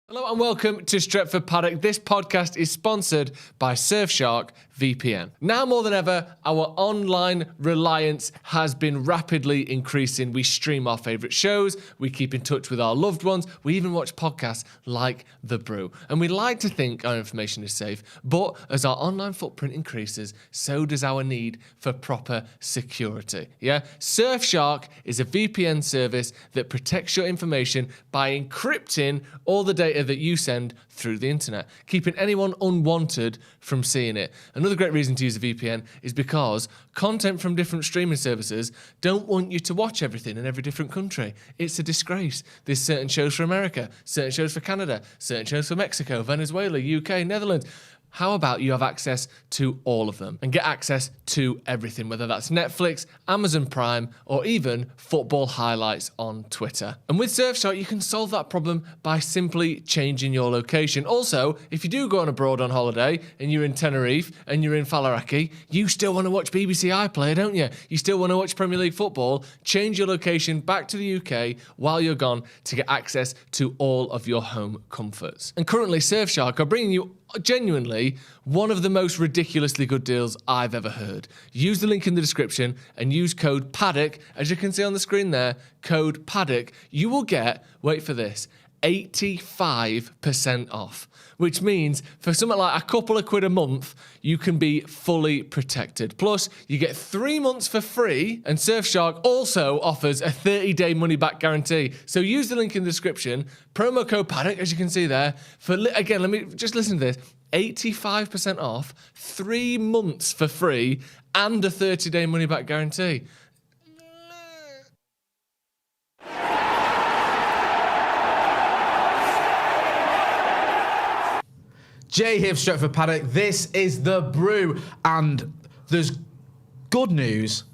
Hello and welcome to Stretford Paddock. This podcast is sponsored by Surfshark VPN. Now more than ever, our online reliance has been rapidly increasing. We stream our favourite shows, we keep in touch with our loved ones, we even watch podcasts like The Brew. And we like to think our information is safe, but as our online footprint increases, so does our need for proper security. Yeah? Surfshark is a VPN service that protects your information by encrypting all the data that you send through the internet, keeping anyone unwanted from seeing it. Another great reason to use a VPN is because content from different streaming services don't want you to watch everything in every different country. It's a disgrace. There's certain shows for America, certain shows for Canada, certain shows for Mexico, Venezuela, UK, Netherlands. How about you have access to all of them and get access to everything, whether that's Netflix, Amazon Prime, or even football highlights on Twitter. And with Surfshark, you can solve that problem by simply changing your location. Also, if you do go on abroad on holiday and you're in Tenerife and you're in Faliraki, you still want to watch BBC iPlayer, don't you? You still want to watch Premier League football. Change your location back to the UK while you're gone to get access to all of your home comforts. And currently, Surfshark are bringing you genuinely one of the most ridiculously good deals I've ever heard. Use the link in the description and use code PADDOCK, as you can see on the screen there, code PADDOCK. You will get, wait for this, 85% off, which means for something like a couple of quid a month, you can be fully protected. Plus, you get 3 months for free, and Surfshark also offers a 30-day money-back guarantee. So use the link in the description, promo code PADDOCK, as you can see there, for, again, let me just listen to this, 85% off, 3 months for free, and a 30-day money-back guarantee. Jay here for Stretford Paddock. This is The Brew, and there's good news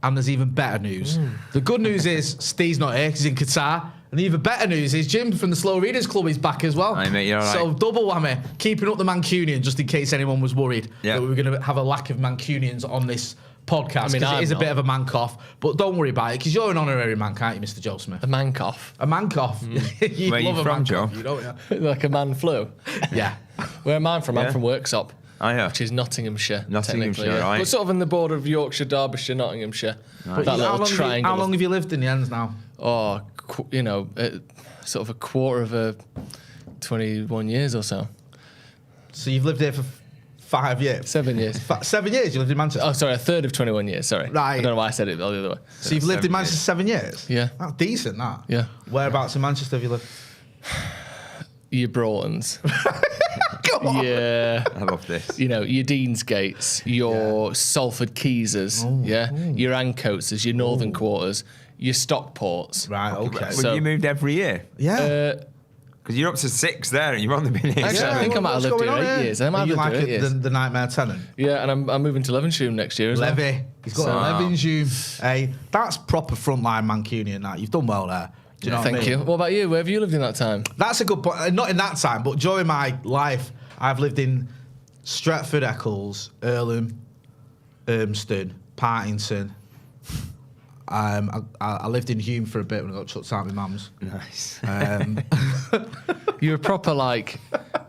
and there's even better news. The good news is Steve's not here because he's in Qatar, and the even better news is Jim from the Slow Readers Club is back as well. Hi mate, you're all right. So double whammy, keeping up the Mancunian, just in case anyone was worried that we were going to have a lack of Mancunians on this podcast, because it is a bit of a man cough, but don't worry about it, because you're an honorary man, can't you, Mr. Joe Smith? A man cough. A man cough. You Where love you a from, man Joe? cough, you don't you? Like a man flu. Yeah. Where am I from? I'm from Worksop. Oh, yeah. Which is Nottinghamshire. Nottinghamshire, technically, right. But sort of in the border of Yorkshire, Derbyshire, Nottinghamshire. Right. That little triangle. How long have you lived in the ends now? Oh, sort of a quarter of a 21 years or so. So you've lived here for 5 years? 7 years. 7 years you lived in Manchester? Oh, sorry, a third of 21 years, sorry. Right. I don't know why I said it the other way. So you've lived in Manchester 7 years? Yeah. That's decent, that. Yeah. Whereabouts in Manchester have you lived? Your Broughtons. Come on. Yeah. I love this. You know, your Deansgates, your Salford Keysers, your Ancoats, your Northern Quarters, your Stockports. Right, okay. Well, you moved every year? Yeah. Because you're up to 6 there and you've only been here. Actually, I think I might have lived here 8 years. I might have lived here 8 years. The nightmare tenant? Yeah, and I'm moving to Levenshulme next year as well. Levy. He's got a Levenshulme. Hey, that's proper frontline Mancunian, that. You've done well there. Do you know what I mean? Thank you. What about you? Where have you lived in that time? That's a good point. Not in that time, but during my life, I've lived in Stretford, Eccles, Earlham, Urmston, Partington. I lived in Hume for a bit when I got chucked out with mum's. Nice. You're a proper like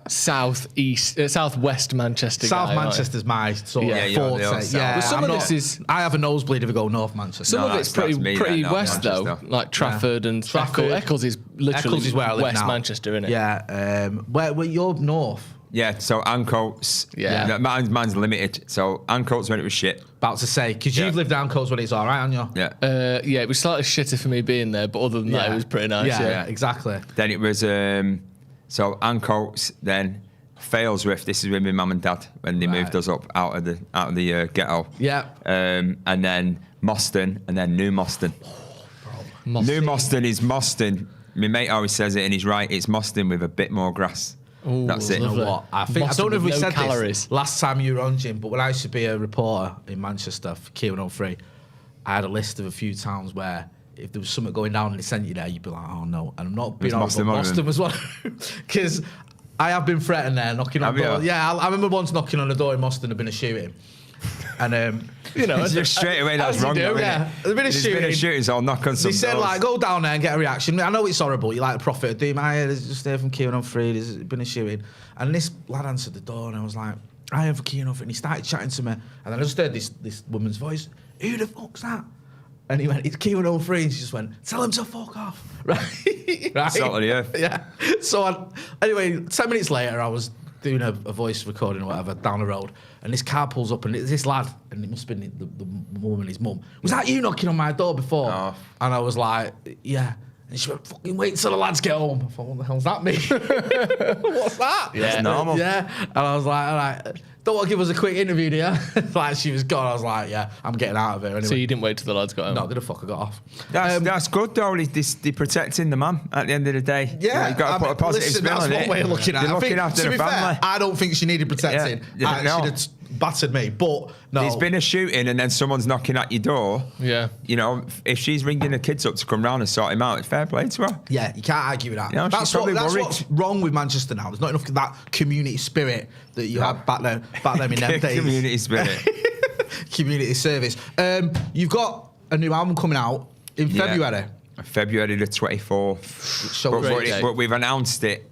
southwest Manchester South guy, Manchester's my sort of Yeah, forte. you're Yeah, But some of this is- I have a nosebleed if I go North Manchester. Some No, of it's that's me, pretty not west though, Manchester. like Trafford and Trafford. Eccles is literally Eccles is where I live West now. Manchester, isn't it? Yeah. Where you're north. Yeah, so Ancoats. Yeah. No, mine's limited. So Ancoats when it was shit. About to say, because you've lived down Coast when it's all right, haven't you? Yeah. Yeah, it was slightly shitter for me being there, but other than that, it was pretty nice. Yeah, exactly. Then it was, so Ancoats, then Failsworth. This is with my mum and dad when they moved us up out of the ghetto. Yeah. And then Moston, and then New Moston. New Moston is Moston. My mate always says it, and he's right. It's Moston with a bit more grass. Ooh, that's it. You know what? I don't know if we said this last time you were on, Jim, but when I used to be a reporter in Manchester for Q103, I had a list of a few towns where if there was something going down and they sent you there, you'd be like, oh no. And I'm not being honest, but Boston was one. Because I have been threatened there, knocking on doors. Yeah, I remember once knocking on the door in Boston, had been a shooting. And just straight away, that's wrong. Yeah, there's been a shooting. So I'll knock on some They said, doors. like, go down there and get a reaction. I know it's horrible. You like the prophet of doom. There's just there from Kieran on free. There's been a shooting. And this lad answered the door, and I was like, I am for Kieran on free. And he started chatting to me. And then I just heard this woman's voice. Who the fuck's that? And he went, it's Kieran on free. And she just went, tell him to fuck off. Right? Salt of the earth. Yeah. So, anyway, 10 minutes later, I was doing a voice recording or whatever down the road, and this car pulls up, and it's this lad, and it must have been the woman and his mum. Was that you knocking on my door before? Oh. And I was like, yeah. And she went, fucking wait till the lads get home. I thought, what the hell's that mean? What's that? Yeah, it's normal. Yeah. And I was like, all right, don't want to give us a quick interview, do you? Like, she was gone. I was like, yeah, I'm getting out of here anyway. So you didn't wait till the lads got home? No, the fuck I got off. That's good though. They're protecting the man at the end of the day. Yeah, you've got to put a positive spin on it. That's one way of looking at it. They're looking after to the be family. fair, I don't think she needed protecting. Yeah, no. She'd have battered me, but no. There's been a shooting and then someone's knocking at your door. Yeah. You know, if she's ringing the kids up to come round and sort him out, it's fair play to her. Yeah, you can't argue with that. You know, that's she's what's wrong with Manchester now. There's not enough of that community spirit that you had back then in them days. Community spirit. Community service. You've got a new album coming out in February. February the 24th. So but we've announced it.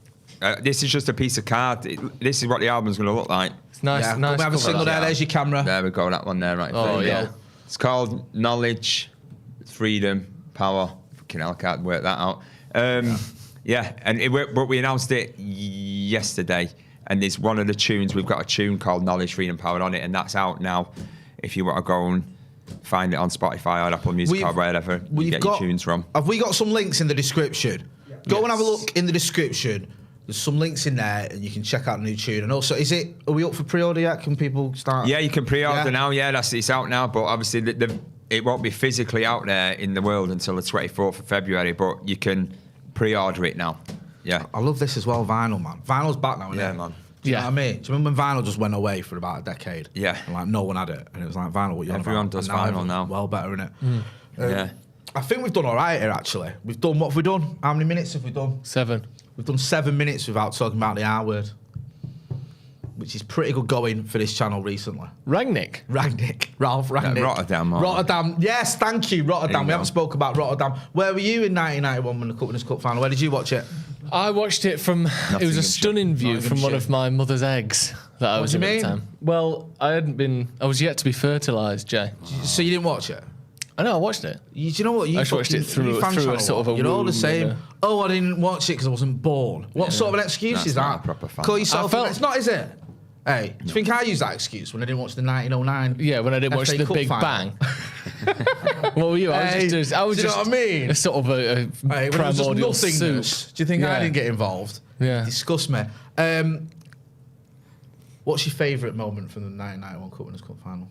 This is just a piece of card. This is what the album's going to look like. It's nice. Yeah, nice. we have a single there. There's your camera. There we go. That one there, right? Oh, there. yeah. It's called Knowledge, Freedom, Power. Fucking hell, I can't work that out. But we announced it yesterday, and there's one of the tunes. We've got a tune called Knowledge, Freedom, Power on it, and that's out now. If you want to go and find it on Spotify or Apple Music or wherever you get your tunes from. Have we got some links in the description? Go and have a look in the description. There's some links in there, and you can check out the new tune. And also, are we up for pre-order yet? Can people start? Yeah, you can pre-order now. Yeah, it's out now. But obviously, it won't be physically out there in the world until the 24th of February. But you can pre-order it now. Yeah. I love this as well, vinyl, man. Vinyl's back now, isn't it? Man. Do you know what I mean? Do you remember when vinyl just went away for about a decade? Yeah. And like no one had it, and it was like vinyl. What you Everyone does vinyl now. Well, better, innit? Yeah. I think we've done all right here, actually. What have we done? How many minutes have we done? 7. We've done 7 minutes without talking about the R word, which is pretty good going for this channel recently. Rangnick. Ralph Rangnick. Rotterdam. Rotterdam. Yes, thank you, Rotterdam. We haven't spoke about Rotterdam. Where were you in 1991 when the Cup Winners' Cup final? Where did you watch it? I watched it from. It was a stunning view from one of my mother's eggs that I was in at the time. Well, I was yet to be fertilised, Jay. So you didn't watch it? I know, I watched it. Do you know what? I just watched it through a sort of a You're all the womb, same. you know. Oh, I didn't watch it because I wasn't born. What sort of an excuse That's is not that? a proper fan. Call yourself. I felt- It's not, is it? Hey, do you think I used that excuse when I didn't watch the 1909? Yeah, when I didn't watch FA the Cup Big final? Bang. What were you? I was Hey, just do you know what I mean? a sort of a Hey, when it was just primordial nothingness. soup. Do you think I Yeah. didn't get involved? Yeah. Disgust me. What's your favourite moment from the 1991 Cup Winners' Cup final?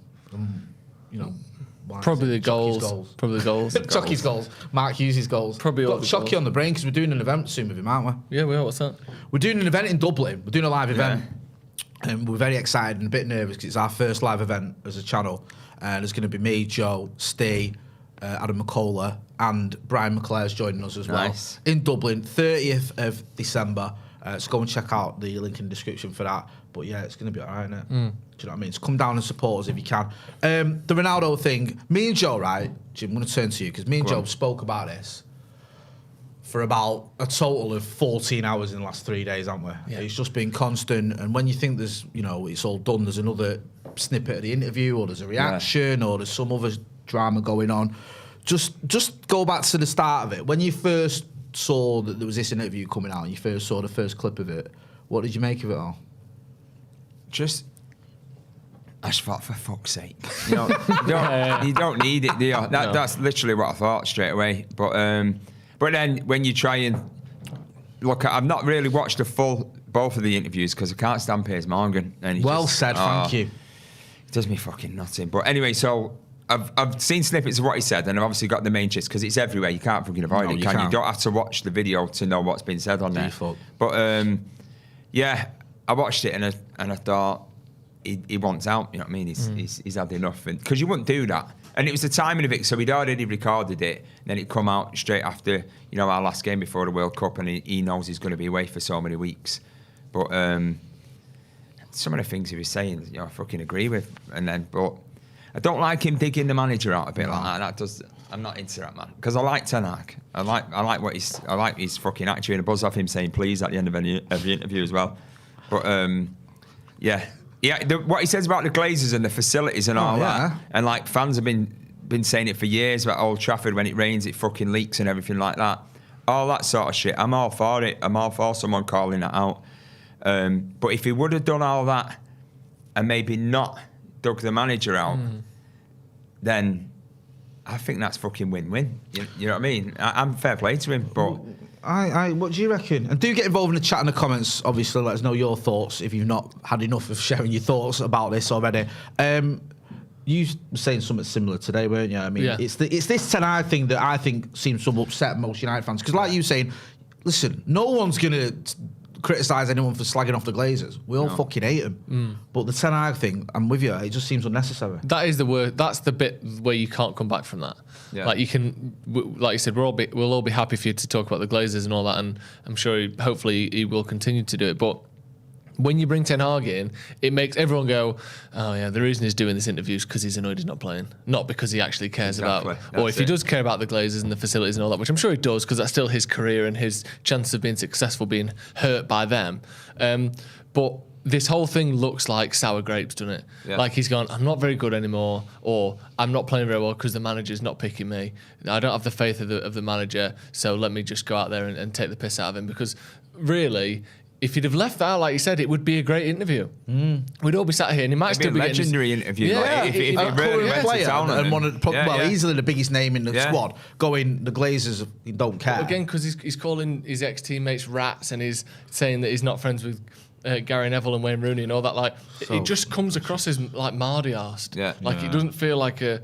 Why Probably the is it? Chucky's goals. Probably the goals. Chucky's goals. Mark Hughes' goals. Probably all got the Chucky goals. on the brain because we're doing an event soon with him, aren't we? Yeah, we are. What's that? We're doing an event in Dublin. We're doing a live event. And we're very excited and a bit nervous because it's our first live event as a channel. And there's going to be me, Joe, Steve, Adam McCullough, and Brian McClare's joining us as well. Nice. In Dublin, 30th of December. So go and check out the link in the description for that. But yeah, it's going to be all right, innit? Do you know what I mean? So come down and support us if you can. The Ronaldo thing, me and Joe, right? Jim, I'm going to turn to you because me and Joe spoke about this for about a total of 14 hours in the last 3 days, haven't we? Yeah. It's just been constant. And when you think there's, it's all done, there's another snippet of the interview or there's a reaction or there's some other drama going on. Just go back to the start of it. When you first saw that there was this interview coming out and you first saw the first clip of it, what did you make of it all? I just thought, for fuck's sake. You don't need it, do you? That's literally what I thought straight away. But then when you try and look, I've not really watched both of the interviews because I can't stand Piers Morgan. And Thank you. It does me fucking nothing. But anyway, so I've seen snippets of what he said, and I've obviously got the main gist because it's everywhere. You can't fucking avoid it, can you? You don't have to watch the video to know what's been said on there. But yeah, I watched it and I thought he wants out. You know what I mean? He's had enough, because you wouldn't do that. And it was the timing of it, so he'd already recorded it, and then it come out straight after our last game before the World Cup, and he knows he's going to be away for so many weeks. But some of the things he was saying, I fucking agree with. But I don't like him digging the manager out a bit like that. I'm not into that, man. Because I like Ten Hag. I like his fucking attitude and a buzz off him saying please at the end of every interview as well. But what he says about the Glazers and the facilities and all that, and like fans have been saying it for years about Old Trafford, when it rains it fucking leaks and everything like that. All that sort of shit. I'm all for it. I'm all for someone calling that out. But if he would have done all that and maybe not dug the manager out, then I think that's fucking win-win. You know what I mean? I'm fair play to him, but... What do you reckon? And do get involved in the chat in the comments. Obviously, let us know your thoughts if you've not had enough of sharing your thoughts about this already. You were saying something similar today, weren't you? I mean, it's this Ten Hag thing that I think seems to upset most United fans. Because like you were saying, listen, no one's going to criticise anyone for slagging off the Glazers. We all fucking hate them. But the Ten Hag thing, I'm with you, it just seems unnecessary. That is the word. That's the bit where you can't come back from that. Yeah. Like you can, like you said, we'll all be happy for you to talk about the Glazers and all that, and I'm sure hopefully he will continue to do it. But when you bring Ten Hag in, it makes everyone go, oh yeah, the reason he's doing this interview is because he's annoyed he's not playing, not because he actually cares about, or if he does care about the Glazers and the facilities and all that, which I'm sure he does, because that's still his career and his chances of being successful being hurt by them. But this whole thing looks like sour grapes, doesn't it? Yeah. Like he's gone, I'm not very good anymore, or I'm not playing very well because the manager's not picking me. I don't have the faith of the manager, so let me just go out there and take the piss out of him. Because really, if you'd have left that out, like you said, it would be a great interview. We'd all be sat here, and he might still be a legendary interview. Yeah, like, if it really went to town on him. Easily the biggest name in the squad. Going, the Glazers don't care. Again, because he's calling his ex-teammates rats, and he's saying that he's not friends with Gary Neville and Wayne Rooney and all that. Like, it just comes across as like Mardy-arsed. Yeah. Like, it doesn't feel like a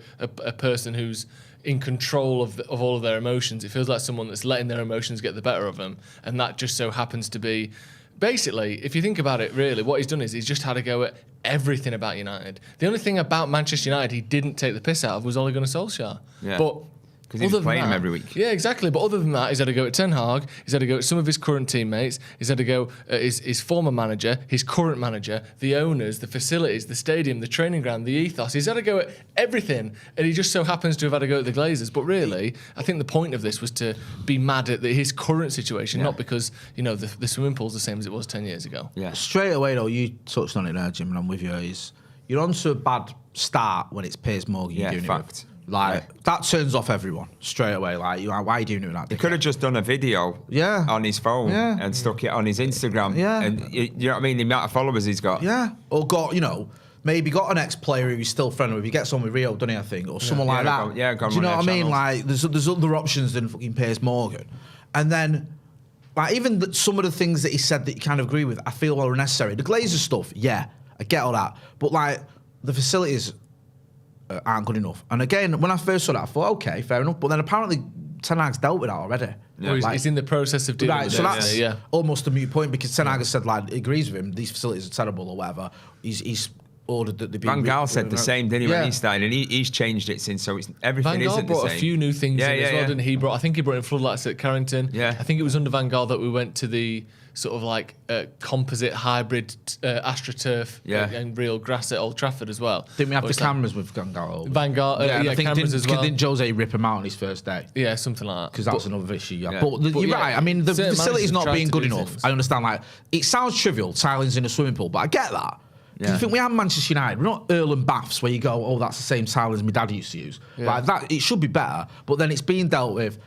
person who's in control of all of their emotions. It feels like someone that's letting their emotions get the better of them, and that just so happens to be... Basically, if you think about it, really, what he's done is he's just had a go at everything about United. The only thing about Manchester United he didn't take the piss out of was Ole Gunnar Solskjaer. Yeah. But because he was playing him every week. Yeah, exactly. But other than that, he's had to go at Ten Hag, he's had to go at some of his current teammates, he's had to go at his former manager, his current manager, the owners, the facilities, the stadium, the training ground, the ethos. He's had to go at everything, and he just so happens to have had to go at the Glazers. But really, I think the point of this was to be mad at his current situation, not because, you know, the swimming pool's the same as it was 10 years ago. Yeah. Straight away, though, you touched on it there, Jim, and I'm with you, you're on to a bad start when it's Piers Morgan you're doing it with. Like, that turns off everyone straight away. Like, why are you doing that? He could have just done a video on his phone and stuck it on his Instagram. Yeah. And you know what I mean? The amount of followers he's got. Yeah. Or got, maybe got an ex-player who he's still friendly with. He gets on with Rio, doesn't he, I think? Or someone like that. Do you know what I mean? Like, there's other options than fucking Piers Morgan. And then, like, even some of the things that he said that you kind of agree with, I feel are unnecessary. The Glazers stuff, I get all that. But, like, the facilities... aren't good enough. And again, when I first saw that, I thought, okay, fair enough. But then apparently Ten Hag's dealt with that already. Yeah. Well, he's in the process of dealing with it. So that's almost a moot point, because Ten Hag has said, like, he agrees with him, these facilities are terrible or whatever. He's ordered that they be... Van Gaal said the same, didn't he, when he started, and he's changed it since, so everything isn't the same. Van Gaal brought a few new things in as well, didn't he? I think he brought in floodlights at Carrington. Yeah. I think it was under Van Gaal that we went to the sort of like composite hybrid AstroTurf and real grass at Old Trafford as well. Didn't we have the cameras with Van Gaal? Van Gaal, I think cameras as well. Didn't Jose rip him out on his first day? Yeah, something like that. Because that was another issue. Yeah. But you're right. I mean, the facility's not being good enough. I understand. Like, it sounds trivial, tilings in a swimming pool, but I get that. Yeah. You think we have Manchester United? We're not Earl and Baths where you go, oh, that's the same tile as my dad used to use. Yeah. Like that, it should be better. But then it's being dealt with.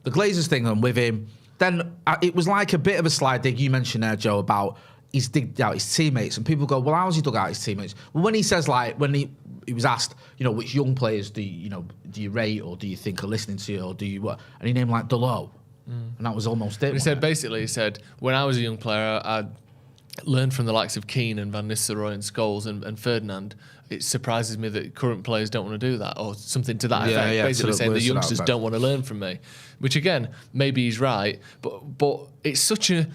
The Glazers thing and with him. Then it was like a bit of a slide dig. You mentioned there, Joe, about he's digged out his teammates, and people go, well, how's he dug out his teammates? Well, when he says, like, when he was asked, which young players do you rate, or do you think are listening to you, or do you what? And he named like Delo, and that was almost it. He said, when I was a young player, I learned from the likes of Keane and Van Nistelrooy and Scholes and Ferdinand. It surprises me that current players don't want to do that, or something to that effect. Basically saying the youngsters don't want to learn from me, which again, maybe he's right, but it's such a...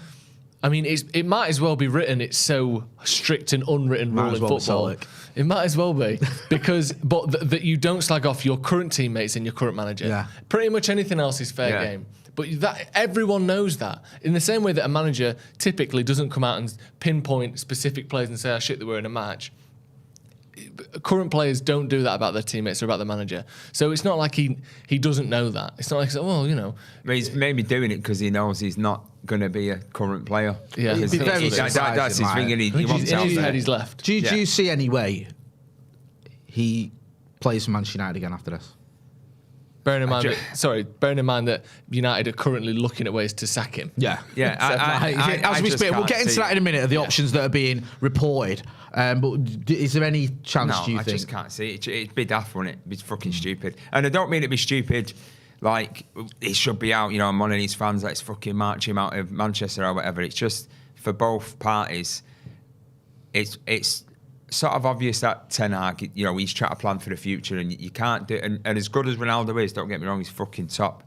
I mean, it might as well be written. It's so strict and unwritten rule in football. It might as well be, because that you don't slag off your current teammates and your current manager. Yeah. Pretty much anything else is fair game. But that everyone knows that. In the same way that a manager typically doesn't come out and pinpoint specific players and say, "Oh shit, they were in a match." Current players don't do that about their teammates or about the manager. So it's not like he doesn't know that. It's not like, well, you know. But he's maybe doing it because he knows he's not going to be a current player. Yeah, It'd be very that's his thing. And he wants in out his there. head, he's left. Do you see any way he plays for Manchester United again after this? Bearing in mind that United are currently looking at ways to sack him. Yeah. As we speak, we'll get into that in a minute, of the options that are being reported. But is there any chance, do you think? I just can't see it. It'd be daft, wouldn't it? It'd be fucking stupid. And I don't mean it'd be stupid like it should be out, I'm one of these fans that's fucking march him out of Manchester or whatever. It's just, for both parties, it's sort of obvious that Ten Hag, he's trying to plan for the future, and you can't do. And as good as Ronaldo is, don't get me wrong, he's fucking top,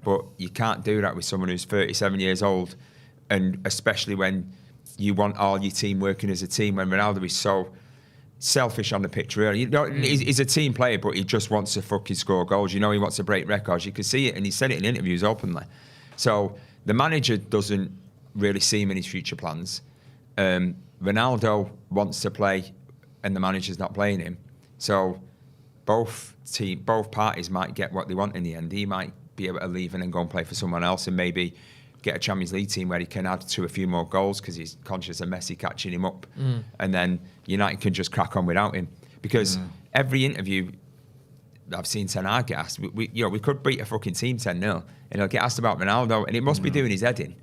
but you can't do that with someone who's 37 years old, and especially when you want all your team working as a team. When Ronaldo is so selfish on the pitch, really, he's a team player, but he just wants to fucking score goals. He wants to break records. You can see it, and he said it in interviews openly. So the manager doesn't really see him in his future plans. Ronaldo wants to play, and the manager's not playing him. So both parties might get what they want in the end. He might be able to leave and then go and play for someone else, and maybe get a Champions League team where he can add to a few more goals because he's conscious of Messi catching him up. And then United can just crack on without him. Because every interview I've seen Ten Hag get asked, we could beat a fucking team 10-0, and he'll get asked about Ronaldo, and it must be doing his head in.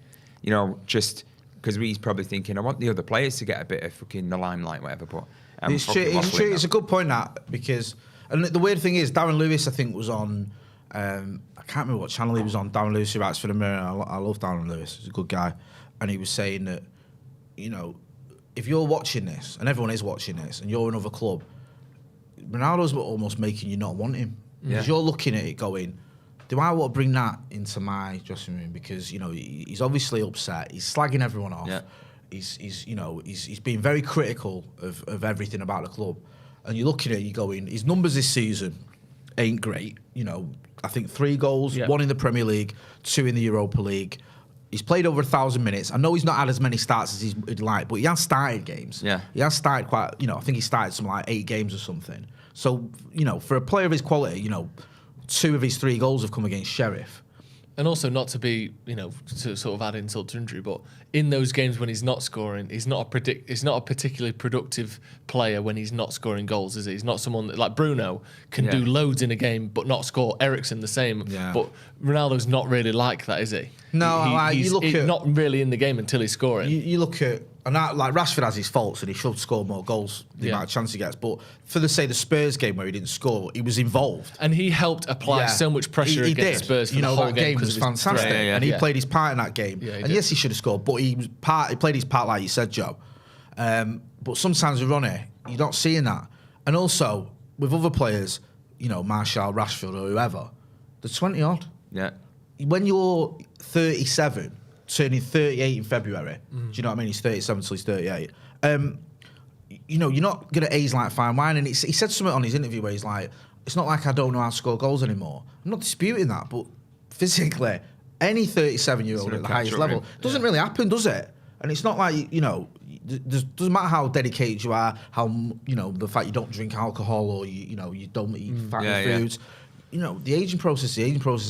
Just because he's probably thinking, I want the other players to get a bit of fucking the limelight, whatever. But it's true. It's a good point, that, because, and the weird thing is, Darren Lewis, I think, was on, I can't remember what channel he was on. Darren Lewis, who writes for the Mirror. I love Darren Lewis. He's a good guy. And he was saying that, if you're watching this, and everyone is watching this, and you're another club, Ronaldo's almost making you not want him. Because you're looking at it going, do I want to bring that into my dressing room? Because, he's obviously upset. He's slagging everyone off. Yeah. He's being very critical of everything about the club. And you're looking at it, you're going, his numbers this season ain't great. I think 3 goals, 1 in the Premier League, 2 in the Europa League. He's played over 1,000 minutes. I know he's not had as many starts as he'd like, but he has started games. Yeah. He has started quite, I think he started something like 8 games or something. So, for a player of his quality, 2 of his 3 goals have come against Sheriff. And also, not to be, to sort of add insult to injury, but in those games when he's not scoring, he's not a particularly productive player when he's not scoring goals, is he? He's not someone that, like Bruno, can do loads in a game but not score. Eriksen the same. Yeah. But Ronaldo's not really like that, is he? No, he's not really in the game until he's scoring. You look at, and Rashford has his faults, and he should score more goals the amount of chance he gets. But for the Spurs game where he didn't score, he was involved, and he helped apply so much pressure against Spurs. For the whole that game was fantastic, and he played his part in that game. Yeah, and yes, he should have scored, but he played his part, like you said, Joe. But sometimes with Ronnie, you're not seeing that. And also with other players, Martial, Rashford, or whoever, they're 20 odd. Yeah. When you're 37. Turning 38 in February. Do you know what I mean? He's 37 till he's 38. You're not going to age like fine wine. And he said something on his interview where he's like, it's not like I don't know how to score goals anymore. I'm not disputing that, but physically, any 37-year-old at the highest level doesn't really happen, does it? And it's not like, doesn't matter how dedicated you are, how, the fact you don't drink alcohol or, you don't eat fatty foods. The aging process,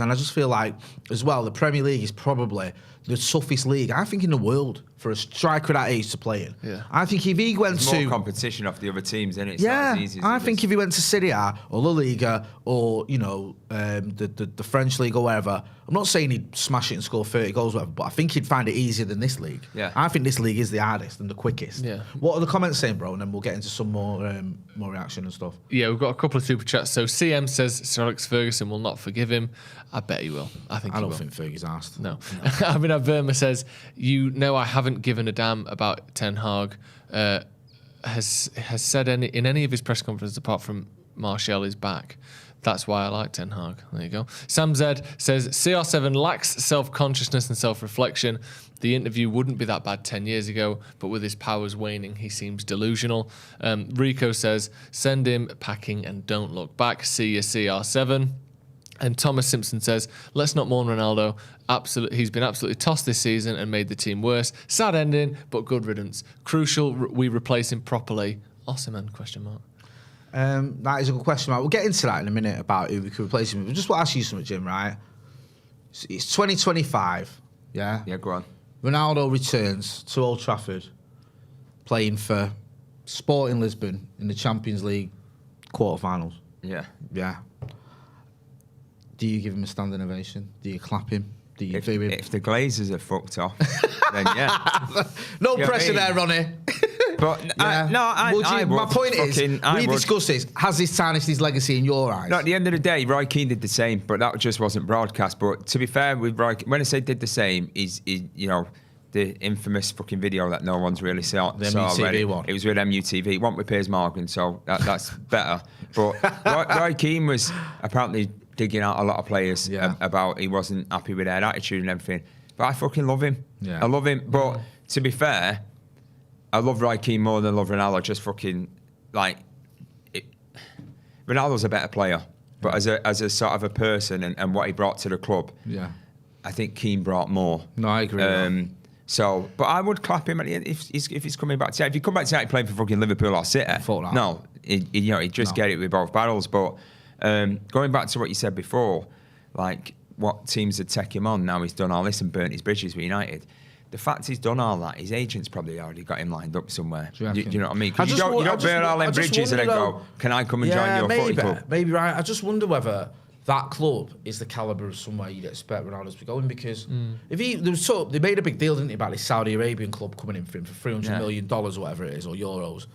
and I just feel like, as well, the Premier League is probably the toughest league, I think, in the world for a striker that age to play in. Yeah. I think if he went There's to... more competition off the other teams, isn't it? It's yeah, not as easy as I think if he went to Serie A or La Liga or, the French league or wherever, I'm not saying he'd smash it and score 30 goals or whatever, but I think he'd find it easier than this league. Yeah. I think this league is the hardest and the quickest. Yeah. What are the comments saying, bro? And then we'll get into some more reaction and stuff. Yeah, we've got a couple of super chats. So CM says Sir Alex Ferguson will not forgive him. I bet he will. I don't think Fergie's asked. No. Abhinav Verma says, I haven't given a damn about Ten Hag. Has said in any of his press conferences apart from Martial is back. That's why I like Ten Hag. There you go. Sam Z says, CR7 lacks self-consciousness and self-reflection. The interview wouldn't be that bad 10 years ago, but with his powers waning, he seems delusional. Rico says, send him packing and don't look back. See you, CR7. And Thomas Simpson says, let's not mourn Ronaldo. He's been absolutely tossed this season and made the team worse. Sad ending, but good riddance. Crucial we replace him properly. Osimhen, question mark. That is a good question mark. We'll get into that in a minute about who we could replace him with. I just want to ask you something, Jim, right? It's 2025, yeah? Yeah, go on. Ronaldo returns to Old Trafford playing for Sporting Lisbon in the Champions League quarterfinals. Yeah. Yeah. Do you give him a standing ovation? Do you clap him? Do you boo him? If the Glazers are fucked off, then yeah. No pressure there, Ronnie. But yeah. My point is, we discussed this. Has this tarnished his legacy in your eyes? No, at the end of the day, Roy Keane did the same, but that just wasn't broadcast. But to be fair, with Roy, when I say did the same, is you know, the infamous fucking video that no one's really saw. The MUTV one. It was with MUTV. It wasn't with Piers Morgan, so that's better. But Roy Keane was apparently digging out a lot of players about he wasn't happy with their attitude and everything. But I fucking love him. Yeah. I love him. But to be fair, I love Roy Keane more than I love Ronaldo. Just fucking Ronaldo's a better player, but as a sort of a person and what he brought to the club, I think Keane brought more. No, I agree. So, but I would clap him if he's coming back to If he come back to playing for fucking Liverpool or City, no, he'd just get it with both barrels. But going back to what you said before, like what teams would take him on now he's done all this and burnt his bridges with United. The fact he's done all that, his agent's probably already got him lined up somewhere. Do you know what I mean? Because you don't burn all them bridges and then go, can I come and join your footy club? Maybe, right. I just wonder whether that club is the calibre of somewhere you'd expect Ronaldo to be going, because if they made a big deal, didn't they, about this Saudi Arabian club coming in for him for $300 million or whatever it is, or euros,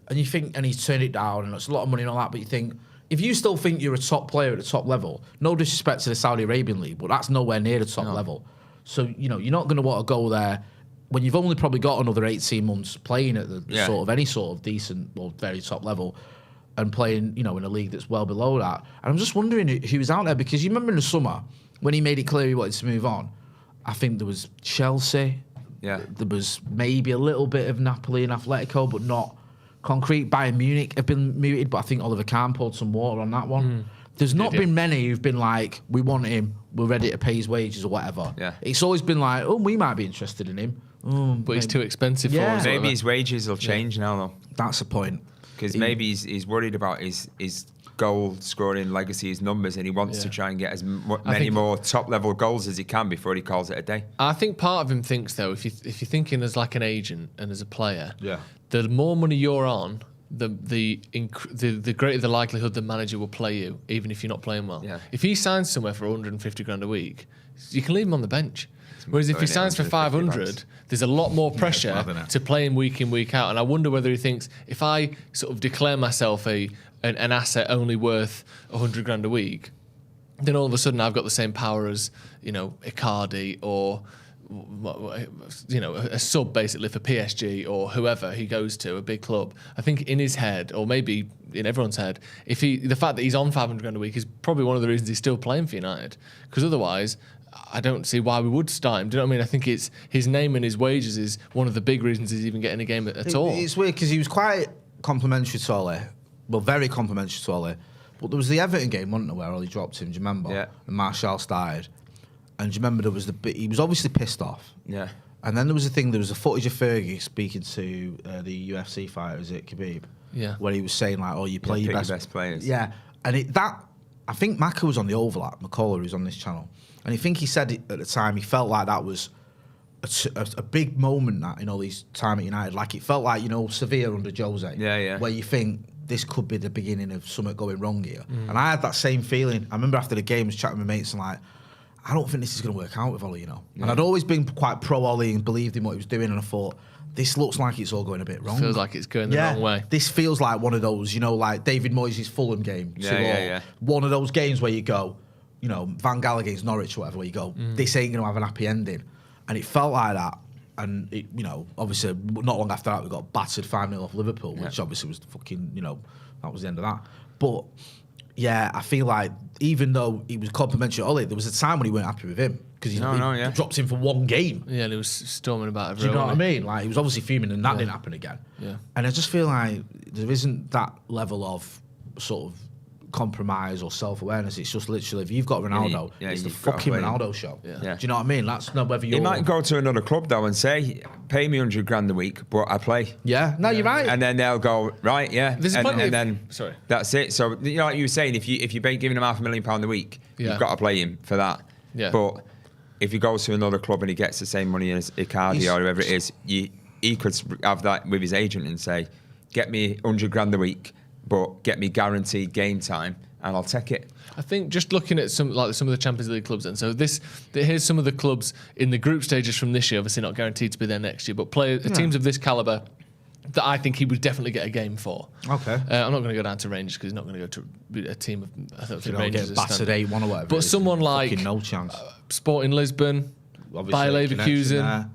and you think, and he's turned it down, and it's a lot of money and all that, but you think, if you still think you're a top player at the top level, no disrespect to the Saudi Arabian league, but that's nowhere near the top level. So, you know, you're not going to want to go there when you've only probably got another 18 months playing at the sort of any sort of decent or very top level, and playing, you know, in a league that's well below that. And I'm just wondering who was out there, because you remember in the summer when he made it clear he wanted to move on, I think there was Chelsea. Yeah. There was maybe a little bit of Napoli and Atletico, but not concrete. Bayern Munich have been muted, but I think Oliver Kahn poured some water on that one. There's not been many who've been like, we want him, we're ready to pay his wages or whatever. Yeah. It's always been like, oh, we might be interested in him. But he's too expensive for us. Maybe his wages will change now, though. That's the point. Because maybe he's worried about his goal scoring legacy, his numbers, and he wants to try and get as many more top level goals as he can before he calls it a day. I think part of him thinks, though, if you're thinking as like an agent and as a player, yeah, the more money you're on, the greater the likelihood the manager will play you, even if you're not playing well. Yeah. If he signs somewhere for 150 grand a week, you can leave him on the bench. Whereas if he signs for 500, there's a lot more pressure to play him week in, week out. And I wonder whether he thinks, if I sort of declare myself an asset only worth 100 grand a week, then all of a sudden I've got the same power as, you know, Icardi or, you know, a sub basically for PSG or whoever he goes to, a big club. I think in his head, or maybe in everyone's head, the fact that he's on 500 grand a week is probably one of the reasons he's still playing for United. Because otherwise, I don't see why we would start him. Do you know what I mean? I think it's his name and his wages is one of the big reasons he's even getting a game at all. It's weird because he was quite complimentary to Ole. Well, very complimentary to Ole. But there was the Everton game, wasn't there, where Ole dropped him, do you remember? Yeah. And Martial started. And do you remember there was he was obviously pissed off. Yeah. And then there was a footage of Fergie speaking to the UFC fighter, is it Khabib? Yeah. Where he was saying like, oh, you play your best players. Yeah. And I think Maka was on the overlap, McCullough, who's on this channel. And I think he said it at the time, he felt like that was a big moment that in all his time at United. Like it felt like, you know, Sevilla under Jose. Yeah. Where you think this could be the beginning of something going wrong here. And I had that same feeling. I remember after the game, I was chatting with my mates and like, I don't think this is going to work out with Ole, you know. Yeah. And I'd always been quite pro Ole and believed in what he was doing. And I thought, this looks like it's all going a bit wrong. Feels like it's going the wrong way. This feels like one of those, you know, like David Moyes' Fulham game. One of those games where you go, you know, Van Gaal against Norwich or whatever, where you go, this ain't going to have an happy ending. And it felt like that. And, it, you know, obviously, not long after that, we got battered 5-0 off Liverpool, which obviously was fucking, you know, that was the end of that. But, yeah, I feel like even though he was complimentary Ole, there was a time when he weren't happy with him because he dropped him for one game. Yeah, and he was storming about everyone. Do you know what I mean? Like, he was obviously fuming and that didn't happen again. Yeah. And I just feel like there isn't that level of sort of compromise or self-awareness. It's just literally, if you've got Ronaldo, it's the fucking Ronaldo show. Yeah. Do you know what I mean? That's not whether you're... He might go to another club, though, and say, pay me $100,000 a week, but I play. Yeah. No, you're right. And then they'll go, right, yeah. And then that's it. So, you know, like you were saying, if you're giving him £500,000 a week, you've got to play him for that. Yeah. But if he goes to another club and he gets the same money as Icardi or whoever it is, he could have that with his agent and say, get me $100,000 a week, but get me guaranteed game time, and I'll take it. I think just looking at some of the Champions League clubs, and so here's some of the clubs in the group stages from this year. Obviously, not guaranteed to be there next year, but teams of this caliber that I think he would definitely get a game for. Okay. I'm not going to go down to Rangers because he's not going to go to a team of. I don't think Rangers get battered 8-1 or whatever. But someone like no chance. Sporting Lisbon, Bayer Leverkusen.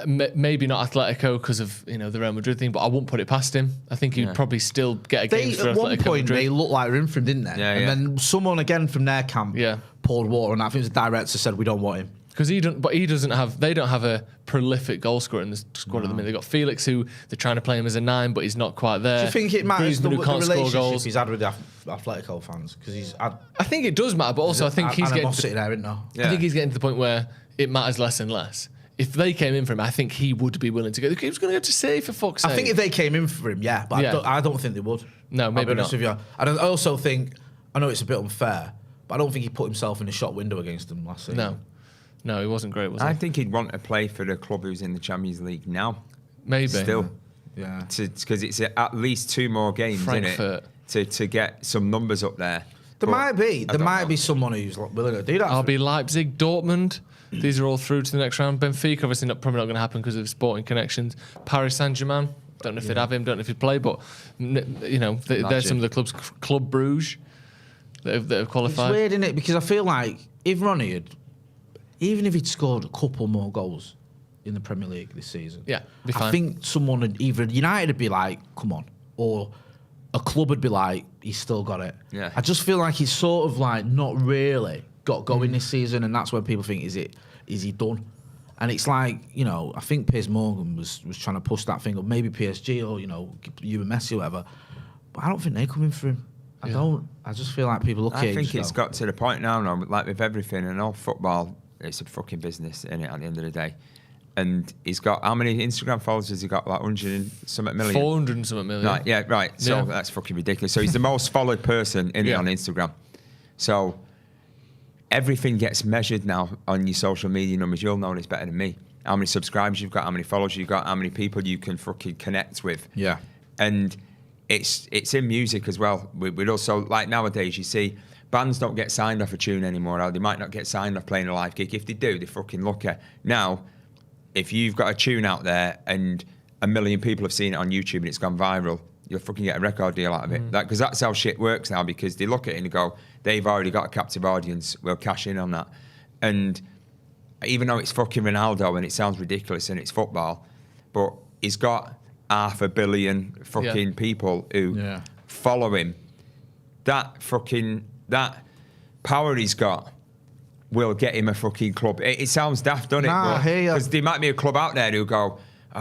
Maybe not Atletico because of the Real Madrid thing, but I wouldn't put it past him. I think he'd probably still get a game for Atletico At one point, Madrid. they looked like they're in for him, didn't they? Yeah, and then someone again from their camp poured water on that. I think it was the director said, we don't want him. Because they don't have a prolific goal scorer in the squad at the minute. They've got Felix, who they're trying to play him as a 9, but he's not quite there. Do you think it matters the relationship he's had with the Atletico fans? Because I think it does matter, but also I think he's getting I think he's getting to the point where it matters less and less. If they came in for him, I think he would be willing to go. He was going to go to City, for fuck's sake. I think if they came in for him, but I don't think they would. No, maybe not. With you. I also think, I know it's a bit unfair, but I don't think he put himself in the shot window against them last season. No, he wasn't great, was he? I think he'd want to play for the club who's in the Champions League now. Maybe. Still. Yeah. Because it's at least 2 more games, Frankfurt. isn't it? To get some numbers up there. There might be someone who's willing to do that. RB Leipzig, Dortmund. These are all through to the next round. Benfica, obviously probably not going to happen because of sporting connections. Paris Saint-Germain, don't know if they'd have him, don't know if he'd play, but there's some of the clubs. Club Bruges that have qualified. It's weird, isn't it? Because I feel like if Ronnie had, even if he'd scored a couple more goals in the Premier League this season, be fine. I think someone would, either United would be like, come on, or a club would be like, he's still got it. Yeah. I just feel like he's sort of like not really got going this season, and that's when people think, is he done? And it's like, I think Piers Morgan was trying to push that thing up, maybe PSG or, you and Messi or whatever. But I don't think they're coming for him. I just feel like people look at it. I think it's got to the point now, like with everything, and all football, it's a fucking business, isn't it, at the end of the day? And he's got, how many Instagram followers has he got? Like 100 and something million? 400 and something million. Right, yeah, right. So that's fucking ridiculous. So he's the most followed person on Instagram. So everything gets measured now on your social media numbers. You'll know this better than me. How many subscribers you've got, how many followers you've got, how many people you can fucking connect with. Yeah. And it's in music as well. We'd also, like nowadays, you see, bands don't get signed off a tune anymore. Or they might not get signed off playing a live gig. If they do, they're fucking lucky. Now, if you've got a tune out there and 1 million people have seen it on YouTube and it's gone viral, you'll fucking get a record deal out of it. Because that's how shit works now, because they look at it and they go, they've already got a captive audience, we'll cash in on that. And even though it's fucking Ronaldo and it sounds ridiculous and it's football, but he's got 500 million fucking people who follow him. That power he's got will get him a fucking club. It sounds daft, doesn't it? I hear you. Because there might be a club out there who go,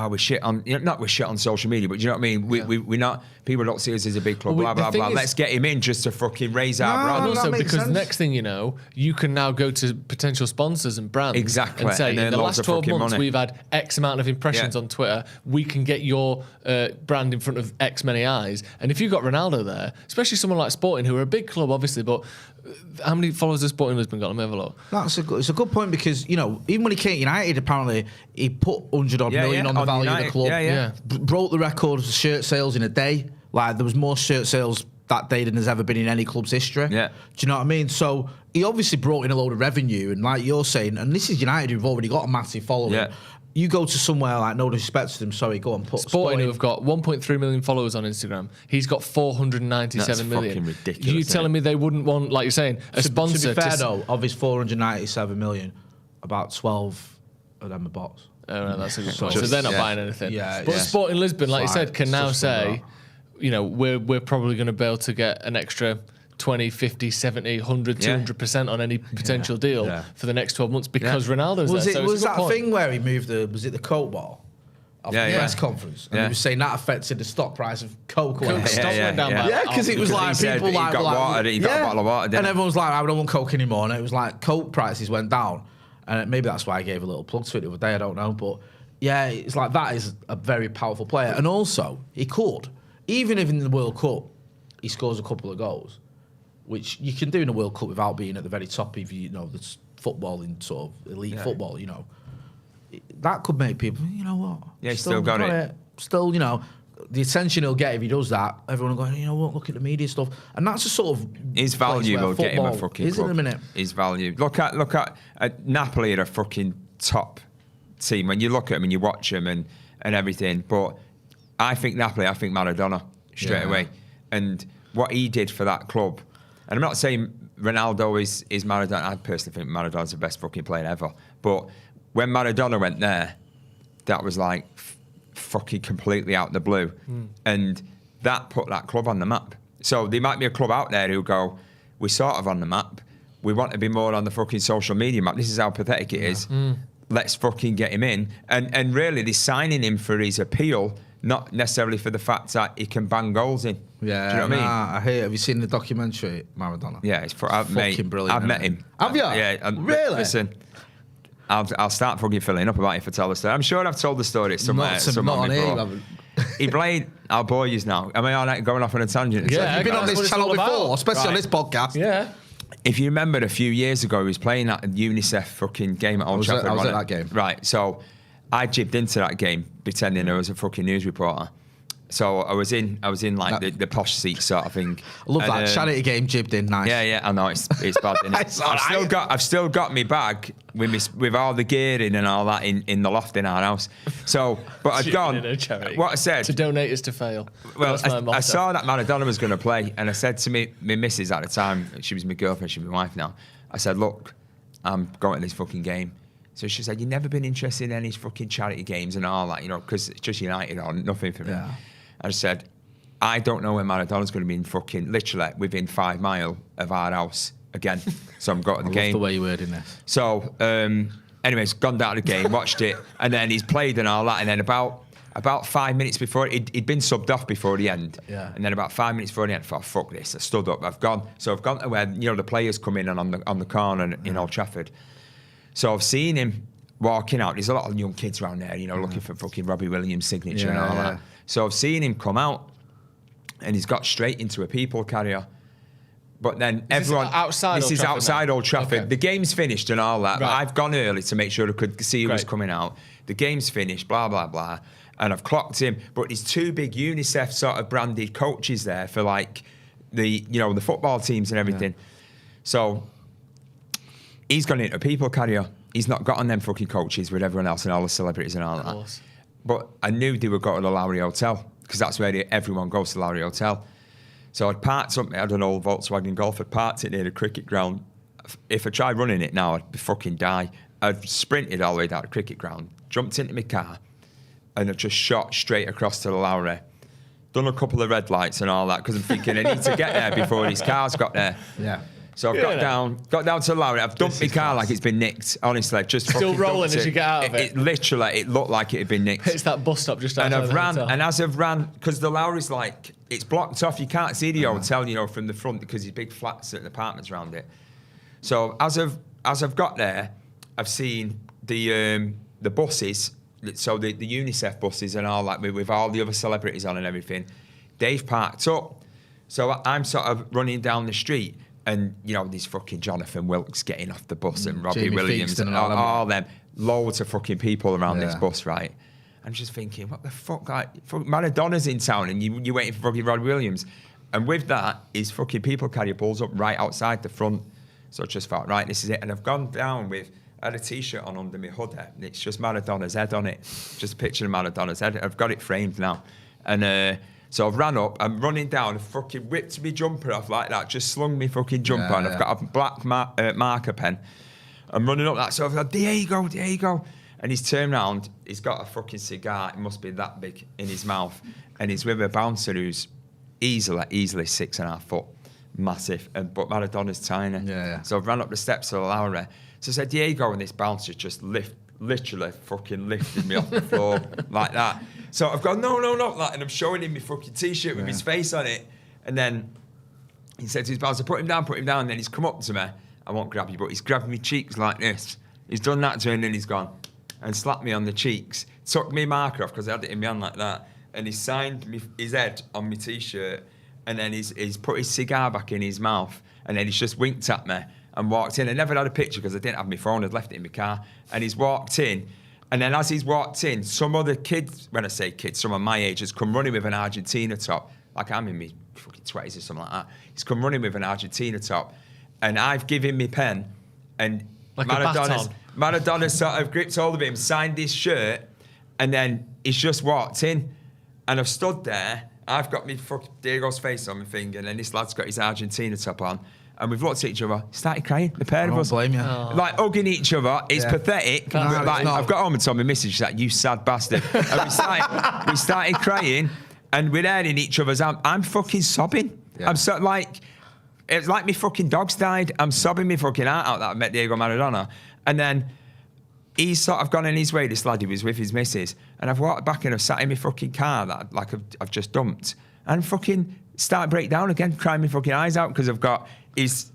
we're shit on, not we're shit on social media, but you know what I mean? We're not, people don't see us as a big club, blah, blah, blah. Let's get him in just to fucking raise our brand. And also, because next thing you know, you can now go to potential sponsors and brands exactly. and say, in the last 12 months, money. we've had X amount of impressions on Twitter. We can get your brand in front of X many eyes. And if you've got Ronaldo there, especially someone like Sporting, who are a big club, obviously, but how many followers has Sporting Lisbon got? Let me have a look. It's a good point, because, even when he came to United, apparently, he put 100-odd million on the value of the club. Broke the record of shirt sales in a day. Like, there was more shirt sales that day than there's ever been in any club's history. Yeah. Do you know what I mean? So he obviously brought in a load of revenue, and like you're saying, and this is United who've already got a massive following. Yeah. You go to somewhere like, no disrespect to them, sorry, go and put Sporting, who have got 1.3 million followers on Instagram. He's got 497 million. That's fucking ridiculous. You telling me they wouldn't want, like you're saying, a sponsor? To be fair though, of his 497 million, about 12 of them are bots. Oh, no, that's a good point. So they're not buying anything. Yeah, but Sporting Lisbon, like you said, can now say, we're probably going to be able to get an extra 20, 50, 70, 100, 200% on any potential deal for the next 12 months because Ronaldo's there. Was that thing where he moved was it the coat ball? of the press conference, and he was saying that affected the stock price of Coke. Coke stock went down. Yeah, because it was like people he got a bottle of water, and everyone was like, I don't want Coke anymore. And it was like Coke prices went down, and maybe that's why I gave a little plug to it the other day. I don't know, but yeah, it's like that is a very powerful player, and also he could, even if in the World Cup he scores a couple of goals, which you can do in a World Cup without being at the very top of the footballing sort of elite football, that could make people, you know what? Yeah, he's still got it. Still, the attention he'll get if he does that, everyone will go, you know what, look at the media stuff. And that's a sort of... His value will get him a fucking club. In a minute. His value. Look at Napoli are a fucking top team. When you look at them and you watch them and everything, but I think Napoli, I think Maradona straight away. And what he did for that club, and I'm not saying Ronaldo is Maradona. I personally think Maradona's the best fucking player ever. But when Maradona went there, that was like fucking completely out the blue. And that put that club on the map. So there might be a club out there who go, we're sort of on the map. We want to be more on the fucking social media map. This is how pathetic it is. Let's fucking get him in. And really, they're signing him for his appeal, not necessarily for the fact that he can bang goals in. Yeah, do you know what I mean? I hear. Have you seen the documentary, Maradona? Yeah, it's fucking brilliant. I've met him. Have you? Yeah. Really? Listen, I'll start fucking filling up about it if I tell the story. I'm sure I've told the story somewhere. Not on here. He played our boys now. Am I all right going off on a tangent? Yeah, you've been on this channel before, especially on this podcast. Yeah. If you remember a few years ago, he was playing that UNICEF fucking game at Old Trafford. I was at that game. Right, so I jibbed into that game pretending I was a fucking news reporter. So I was in like the posh seat sort of thing. I love that charity game jibbed in. Nice. Yeah, I know it's bad. Isn't it? I've still got my bag with all the gear in and all that in the loft in our house. So, but I'd gone. What I said to donate is to fail. Well, I saw that Maradona was going to play, and I said to my missus at the time, she was my girlfriend, she's my wife now. I said, look, I'm going to this fucking game. So she said, you've never been interested in any fucking charity games and all that, because it's just United or nothing for me. Yeah. I said, I don't know when Maradona's going to be in fucking, literally, within 5 miles of our house again. So I'm going to the game. I love the way you worded this. So, anyways, gone down to the game, watched it, and then he's played and all that, and then about 5 minutes before, he'd been subbed off before the end. Yeah. And then about 5 minutes before the end, I thought, fuck this, I stood up, I've gone to where, the players come in and on the corner in Old Trafford. So I've seen him walking out. There's a lot of young kids around there, looking for fucking Robbie Williams' signature and all that. So I've seen him come out, and he's got straight into a people carrier. But then everyone... This is outside Old Trafford. Okay. The game's finished and all that. Right. But I've gone early to make sure I could see who was coming out. The game's finished, blah, blah, blah. And I've clocked him. But there's 2 big UNICEF sort of branded coaches there for like the football teams and everything. Yeah. So he's gone into a people carrier. He's not got on them fucking coaches with everyone else and all the celebrities and all that. Of course. But I knew they would go to the Lowry Hotel because that's where everyone goes to the Lowry Hotel. So I'd parked something. I had an old Volkswagen Golf. I'd parked it near the cricket ground. If I tried running it now, I'd fucking die. I'd sprinted all the way down the cricket ground, jumped into my car, and I just shot straight across to the Lowry. Done a couple of red lights and all that because I'm thinking I need to get there before these cars got there. Yeah. So I've got down to the Lowry. I've dumped my car like it's been nicked. Honestly, just still rolling as you get out of it. It literally, it looked like it had been nicked. It's that bus stop just outside and the hotel. And as I've ran, because the Lowry's like it's blocked off. You can't see the hotel, from the front because there's big flats and apartments around it. So as I've got there, I've seen the buses. So the UNICEF buses and all that with all the other celebrities on and everything. They've parked up. So I'm sort of running down the street. And, these fucking Jonathan Wilkes getting off the bus and Robbie Jamie Williams and all them. Loads of fucking people around this bus, right? I'm just thinking, what the fuck? Maradona's in town and you're waiting for fucking Robbie Williams. And with that, his fucking people carrier pulls up right outside the front. So I just thought, right, this is it. And I've gone down I had a T-shirt on under my hood and it's just Maradona's head on it. Just a picture of Maradona's head. I've got it framed now. And... So I've ran up, I'm running down, fucking whipped me jumper off like that, just slung me fucking jumper on. I've got a black marker pen. I'm running up that, so I've got, Diego. And he's turned around, he's got a fucking cigar, it must be that big, in his mouth. And he's with a bouncer who's easily 6.5 foot, massive. But Maradona's tiny. Yeah. So I've ran up the steps of the Lowry. So I said, Diego, and this bouncer just literally fucking lifted me off the floor like that. So I've gone, no, like, and I'm showing him my fucking t-shirt with his face on it. And then he said to his pals, put him down. And then he's come up to me. I won't grab you, but he's grabbed me cheeks like this. He's done that to him, and then he's gone and slapped me on the cheeks. Took me marker off because I had it in my hand like that. And he signed his head on my t-shirt. And then he's put his cigar back in his mouth. And then he's just winked at me and walked in. I never had a picture because I didn't have my phone. I'd left it in my car. And he's walked in. And then as he's walked in, some other kids, when I say kids, someone my age, has come running with an Argentina top. Like I'm in my fucking 20s or something like that. He's come running with an Argentina top. And I've given me pen. And like Maradona sort of gripped hold of him, signed his shirt. And then he's just walked in. And I've stood there. I've got me fucking Diego's face on my finger. And then this lad's got his Argentina top on. And we've looked at each other, started crying, the pair of us. I don't blame you. Like hugging each other. It's pathetic. Like, I've got home and told my missus, she's like, you sad bastard. And we started crying and we're there in each other's arms. I'm fucking sobbing. Yeah. I'm so like, it's like me fucking dogs died. I'm sobbing me fucking heart out that I met Diego Maradona. And then he's sort of gone in his way, this lad, he was with his missus. And I've walked back and I've sat in my fucking car that I've just dumped. And fucking start break down again, crying my fucking eyes out because I've got He's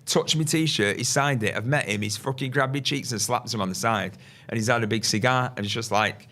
touched my t-shirt, he signed it, I've met him, he's fucking grabbed my cheeks and slapped him on the side. And he's had a big cigar and it's just like,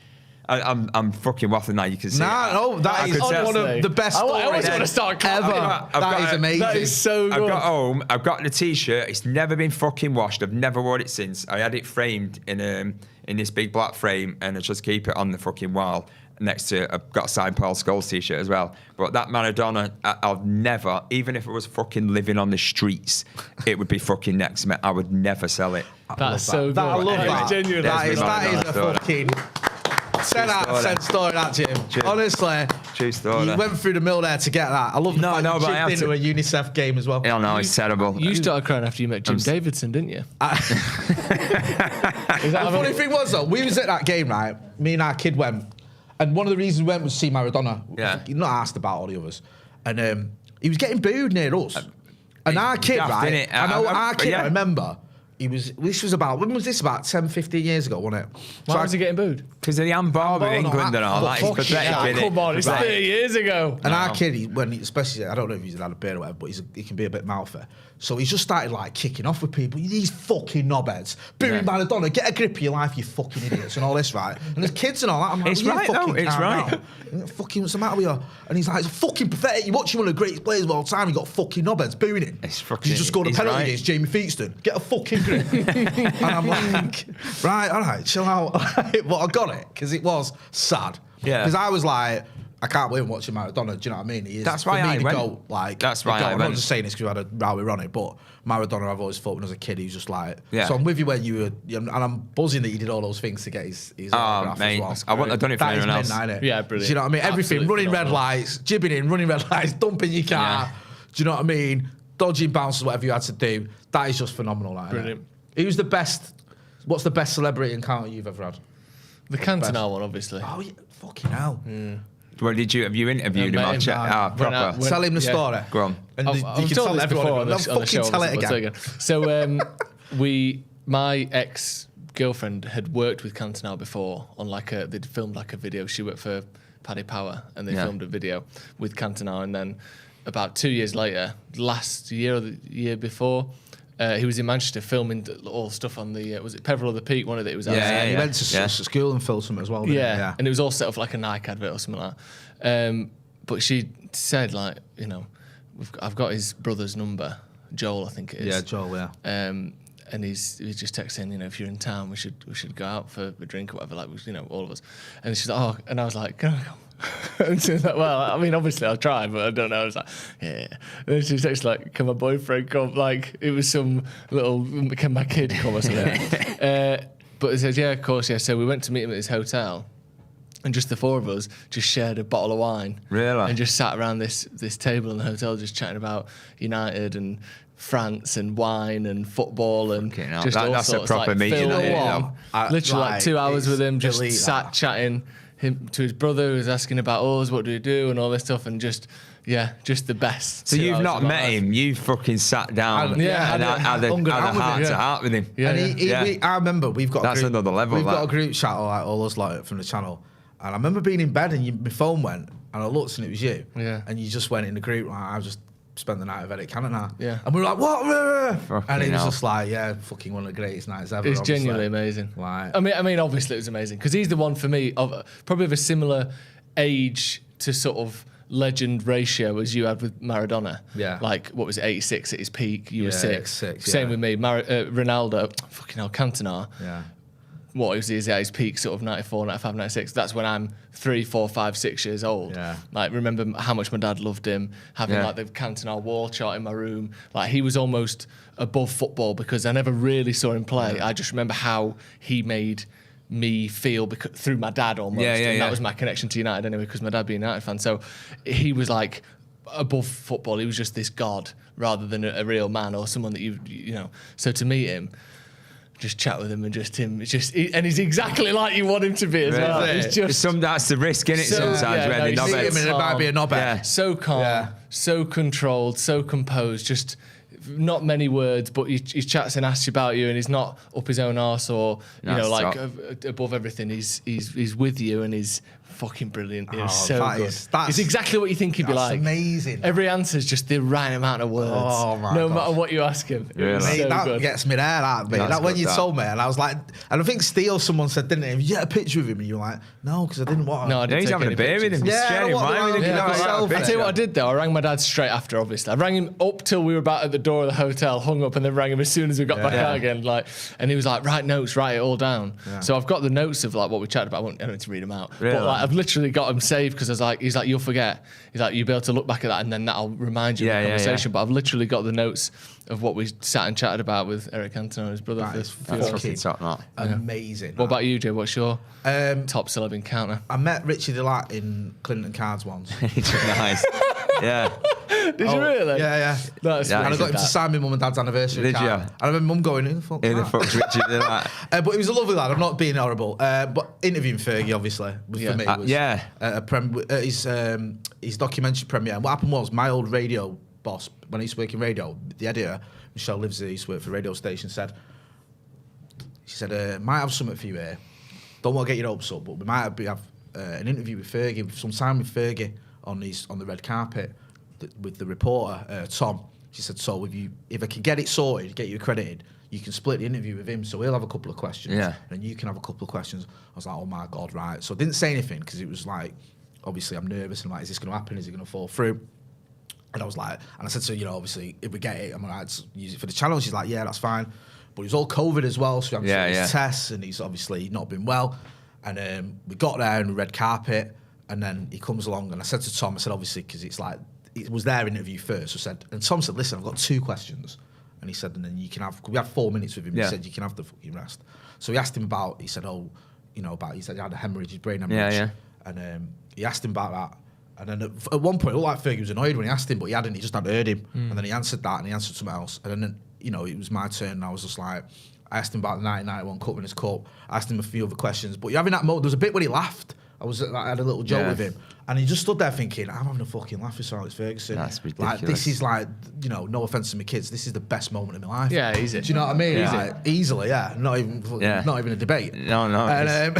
I'm fucking waffling now, you can see No, that is one of the best stories I always want to start ever. That is amazing. That is so good. I've got home, I've got the t-shirt, it's never been fucking washed, I've never worn it since. I had it framed in this big black frame and I just keep it on the fucking wall. Next to, I've got a signed Paul Scholes t-shirt as well. But that Maradona, I'll never, even if it was fucking living on the streets, it would be fucking next to me. I would never sell it. That's so good. I love that. Genuinely. That is a fucking 10 out of 10 story, that, Jim. Honestly. True story. You went through the mill there to get that. I love the fact you chipped into a UNICEF game as well. Oh, no, it's terrible. You started crying after you met Jim Davidson, didn't you? The funny thing was, though, we was at that game, right? Me and our kid went. And one of the reasons we went was to see Maradona. Yeah. You're not asked about all the others. And he was getting booed near us. And our kid, right? I remember, this was about, when was this? About 10, 15 years ago, wasn't it? Why was he getting booed? Because of the handball with England and all that. It's pathetic, come on, it's 30 years ago. And our kid, especially, I don't know if he's had a beer or whatever, but he can be a bit mouthy. So he's just started like kicking off with people. These fucking knobheads. Booing Maradona, get a grip of your life, you fucking idiots, and all this, right? And there's kids and all that. I'm like, it's right, though. It's right. Fucking, what's the matter with you? And he's like, it's fucking pathetic. You're watching one of the greatest players of all time. You got fucking knobheads booing him. It's fucking. You just scored a penalty against Jamie Theakston. Get a fucking grip. And I'm like, right, all right, chill out. But I got it because it was sad. Yeah. Because I was like, I can't believe watching Maradona. Do you know what I mean? He is, that's why I went. Goat, like, that's why I I'm went. not just saying this because we had a row with Ronnie, but Maradona, I've always thought when I was a kid, he was just like. Yeah. So I'm with you where you were, and I'm buzzing that you did all those things to get his autograph mate, as well. I wouldn't have done it for anyone else. Yeah, brilliant. Do you know what I mean? Everything, Absolutely running red lights, jibbing in, running red lights, dumping your car. Yeah. Do you know what I mean? Dodging bounces, whatever you had to do. That is just phenomenal. Like, brilliant. Who's the best? What's the best celebrity encounter you've ever had? The Cantona one, obviously. Oh, yeah, fucking hell. Well, have you interviewed him? Proper. Tell him the story. Go on. And I've told this before on the show. Tell it again. So my ex-girlfriend had worked with Cantona before on they'd filmed like a video. She worked for Paddy Power and they filmed a video with Cantona. And then about 2 years later, last year or the year before, he was in Manchester filming all stuff on the, was it Peveril of the Peak, one of it? It was he went to school and filmed something as well. Yeah, and it was all set up like a Nike advert or something like that. But she said, like, you know, I've got his brother's number, Joel, I think it is. Yeah, Joel, yeah. And he's just texting, you know, if you're in town, we should go out for a drink or whatever, like, you know, all of us. And she's like, oh, and I was like, can I come? And she was like, well, I mean, obviously I'll try, but I don't know. I was like, yeah. And then she texted like, can my boyfriend come? Like, it was some little, can my kid come or something? But it says, yeah, of course, yeah. So we went to meet him at his hotel, and just the four of us just shared a bottle of wine. Really? And just sat around this table in the hotel, just chatting about United and France and wine and football and just all that's sorts. A proper like, meeting. Literally like 2 hours with him, just sat chatting him to his brother, who was asking about us, what do we do, and all this stuff, and just Yeah, just the best. So you've not met him, you fucking sat down and had a heart-to-heart with him. Yeah, and I remember we've got that's another level. We've got a group chat like all us like from the channel, and I remember being in bed and my phone went, and I looked and it was you. Yeah, and you just went in the group. Like, I just spent the night with Eric Cantona. Yeah, and we were like, what? Fucking and it was hell. just like, yeah, fucking one of the greatest nights ever. It's genuinely amazing. Like, I mean, obviously it was amazing because he's the one for me of probably of a similar age to sort of legend ratio as you had with Maradona. Yeah. Like, what was it, 86 at his peak? You were 6. 6, Same with me. Ronaldo, fucking hell, Cantona. Yeah. What was he at his peak, sort of 94, 95, 96? That's when I'm 3, 4, 5, 6 years old. Yeah. Like, remember how much my dad loved him, having like the Cantona wall chart in my room. Like, he was almost above football because I never really saw him play. Yeah. I just remember how he made me feel through my dad almost. And that was my connection to United anyway, because my dad being a United fan. So he was like above football. He was just this god rather than a real man or someone that you know. So to meet him, just chat with him and just him. It's just, and he's exactly like you want him to be as well. It's just that's the risk, innit? Sometimes when they knob it might be a knobhead. Yeah. So calm, so controlled, so composed. Just not many words, but he chats and asks you about you, and he's not up his own arse or above everything. He's with you, and he's fucking brilliant. He's so good. It's exactly what you think he'd be like. Amazing. Every answer is just the right amount of words. Oh my no God. matter what you ask him. Really? So that good. gets me there, that when you told me, and I was like, and I think Steele, someone said, didn't he? Have you get a picture of him? And you're like, no, because I didn't want. No, I didn't he's take having any a beer with him. Yeah, Sharing wine with him. I'll tell you what I did though. I rang my dad straight after, obviously. I rang him up till we were about at the door of the hotel, hung up, and then rang him as soon as we got back out again. And he was like, write notes, write it all down. Yeah. So I've got the notes of like what we chatted about. I don't need to read them out. Really? But like, I've literally got them saved because he's like, you'll forget. He's like, you'll be able to look back at that and then that'll remind you of the conversation. But I've literally got the notes of what we sat and chatted about with Eric Cantona and his brother. That is fucking top. Amazing. What about you, Jay? What's your top celeb encounter? I met Richie Delatte in Clinton Cards once. Nice. Yeah. Did you really? Yeah. That's and I got him to sign my mum and dad's anniversary Did card. you? And I remember mum going, who the fuck? Who the fuck's Richie Delatte? But he was a lovely lad. I'm not being horrible. But interviewing Fergie, obviously, for me was his documentary premiere. And what happened was my old radio boss, when I used to work in radio, the editor, Michelle lives there, used to work for a radio station, said, might have something for you here. Don't want to get your hopes up, but we might have an interview with Fergie, some time with Fergie on the red carpet with the reporter, Tom. She said, so if I can get it sorted, get you accredited, you can split the interview with him, so he'll have a couple of questions, and you can have a couple of questions. I was like, oh my God, right. So I didn't say anything, because it was like, obviously I'm nervous, and like, is this going to happen? Is it going to fall through? And I was like, and I said to her, obviously, if we get it, I'm going to use it for the channel. She's like, yeah, that's fine. But it was all COVID as well, so we had his tests, and he's obviously not been well. And we got there on the red carpet, and then he comes along, and I said to Tom, I said, obviously, because it's like, it was their interview first. So I said, and Tom said, listen, I've got 2 questions. And he said, and then you can have, we had 4 minutes with him. He said, you can have the fucking rest. So he asked him about, he said, he said he had a hemorrhage, his brain hemorrhage. And he asked him about that. And then at one point, it looked like Fergie was annoyed when he asked him, but he just hadn't heard him. And then he answered that, and he answered something else. And then, it was my turn, and I was just like, I asked him about the 1991 Cup Winners' Cup. I asked him a few other questions. But you're having that moment, there was a bit when he laughed. I had a little joke with him. And he just stood there thinking, I'm having a fucking laugh with Sir Alex Ferguson. That's ridiculous. Like, this is like, no offence to my kids, this is the best moment of my life. Yeah, easy. Do you know what I mean? Like, easily, not even a debate. No. And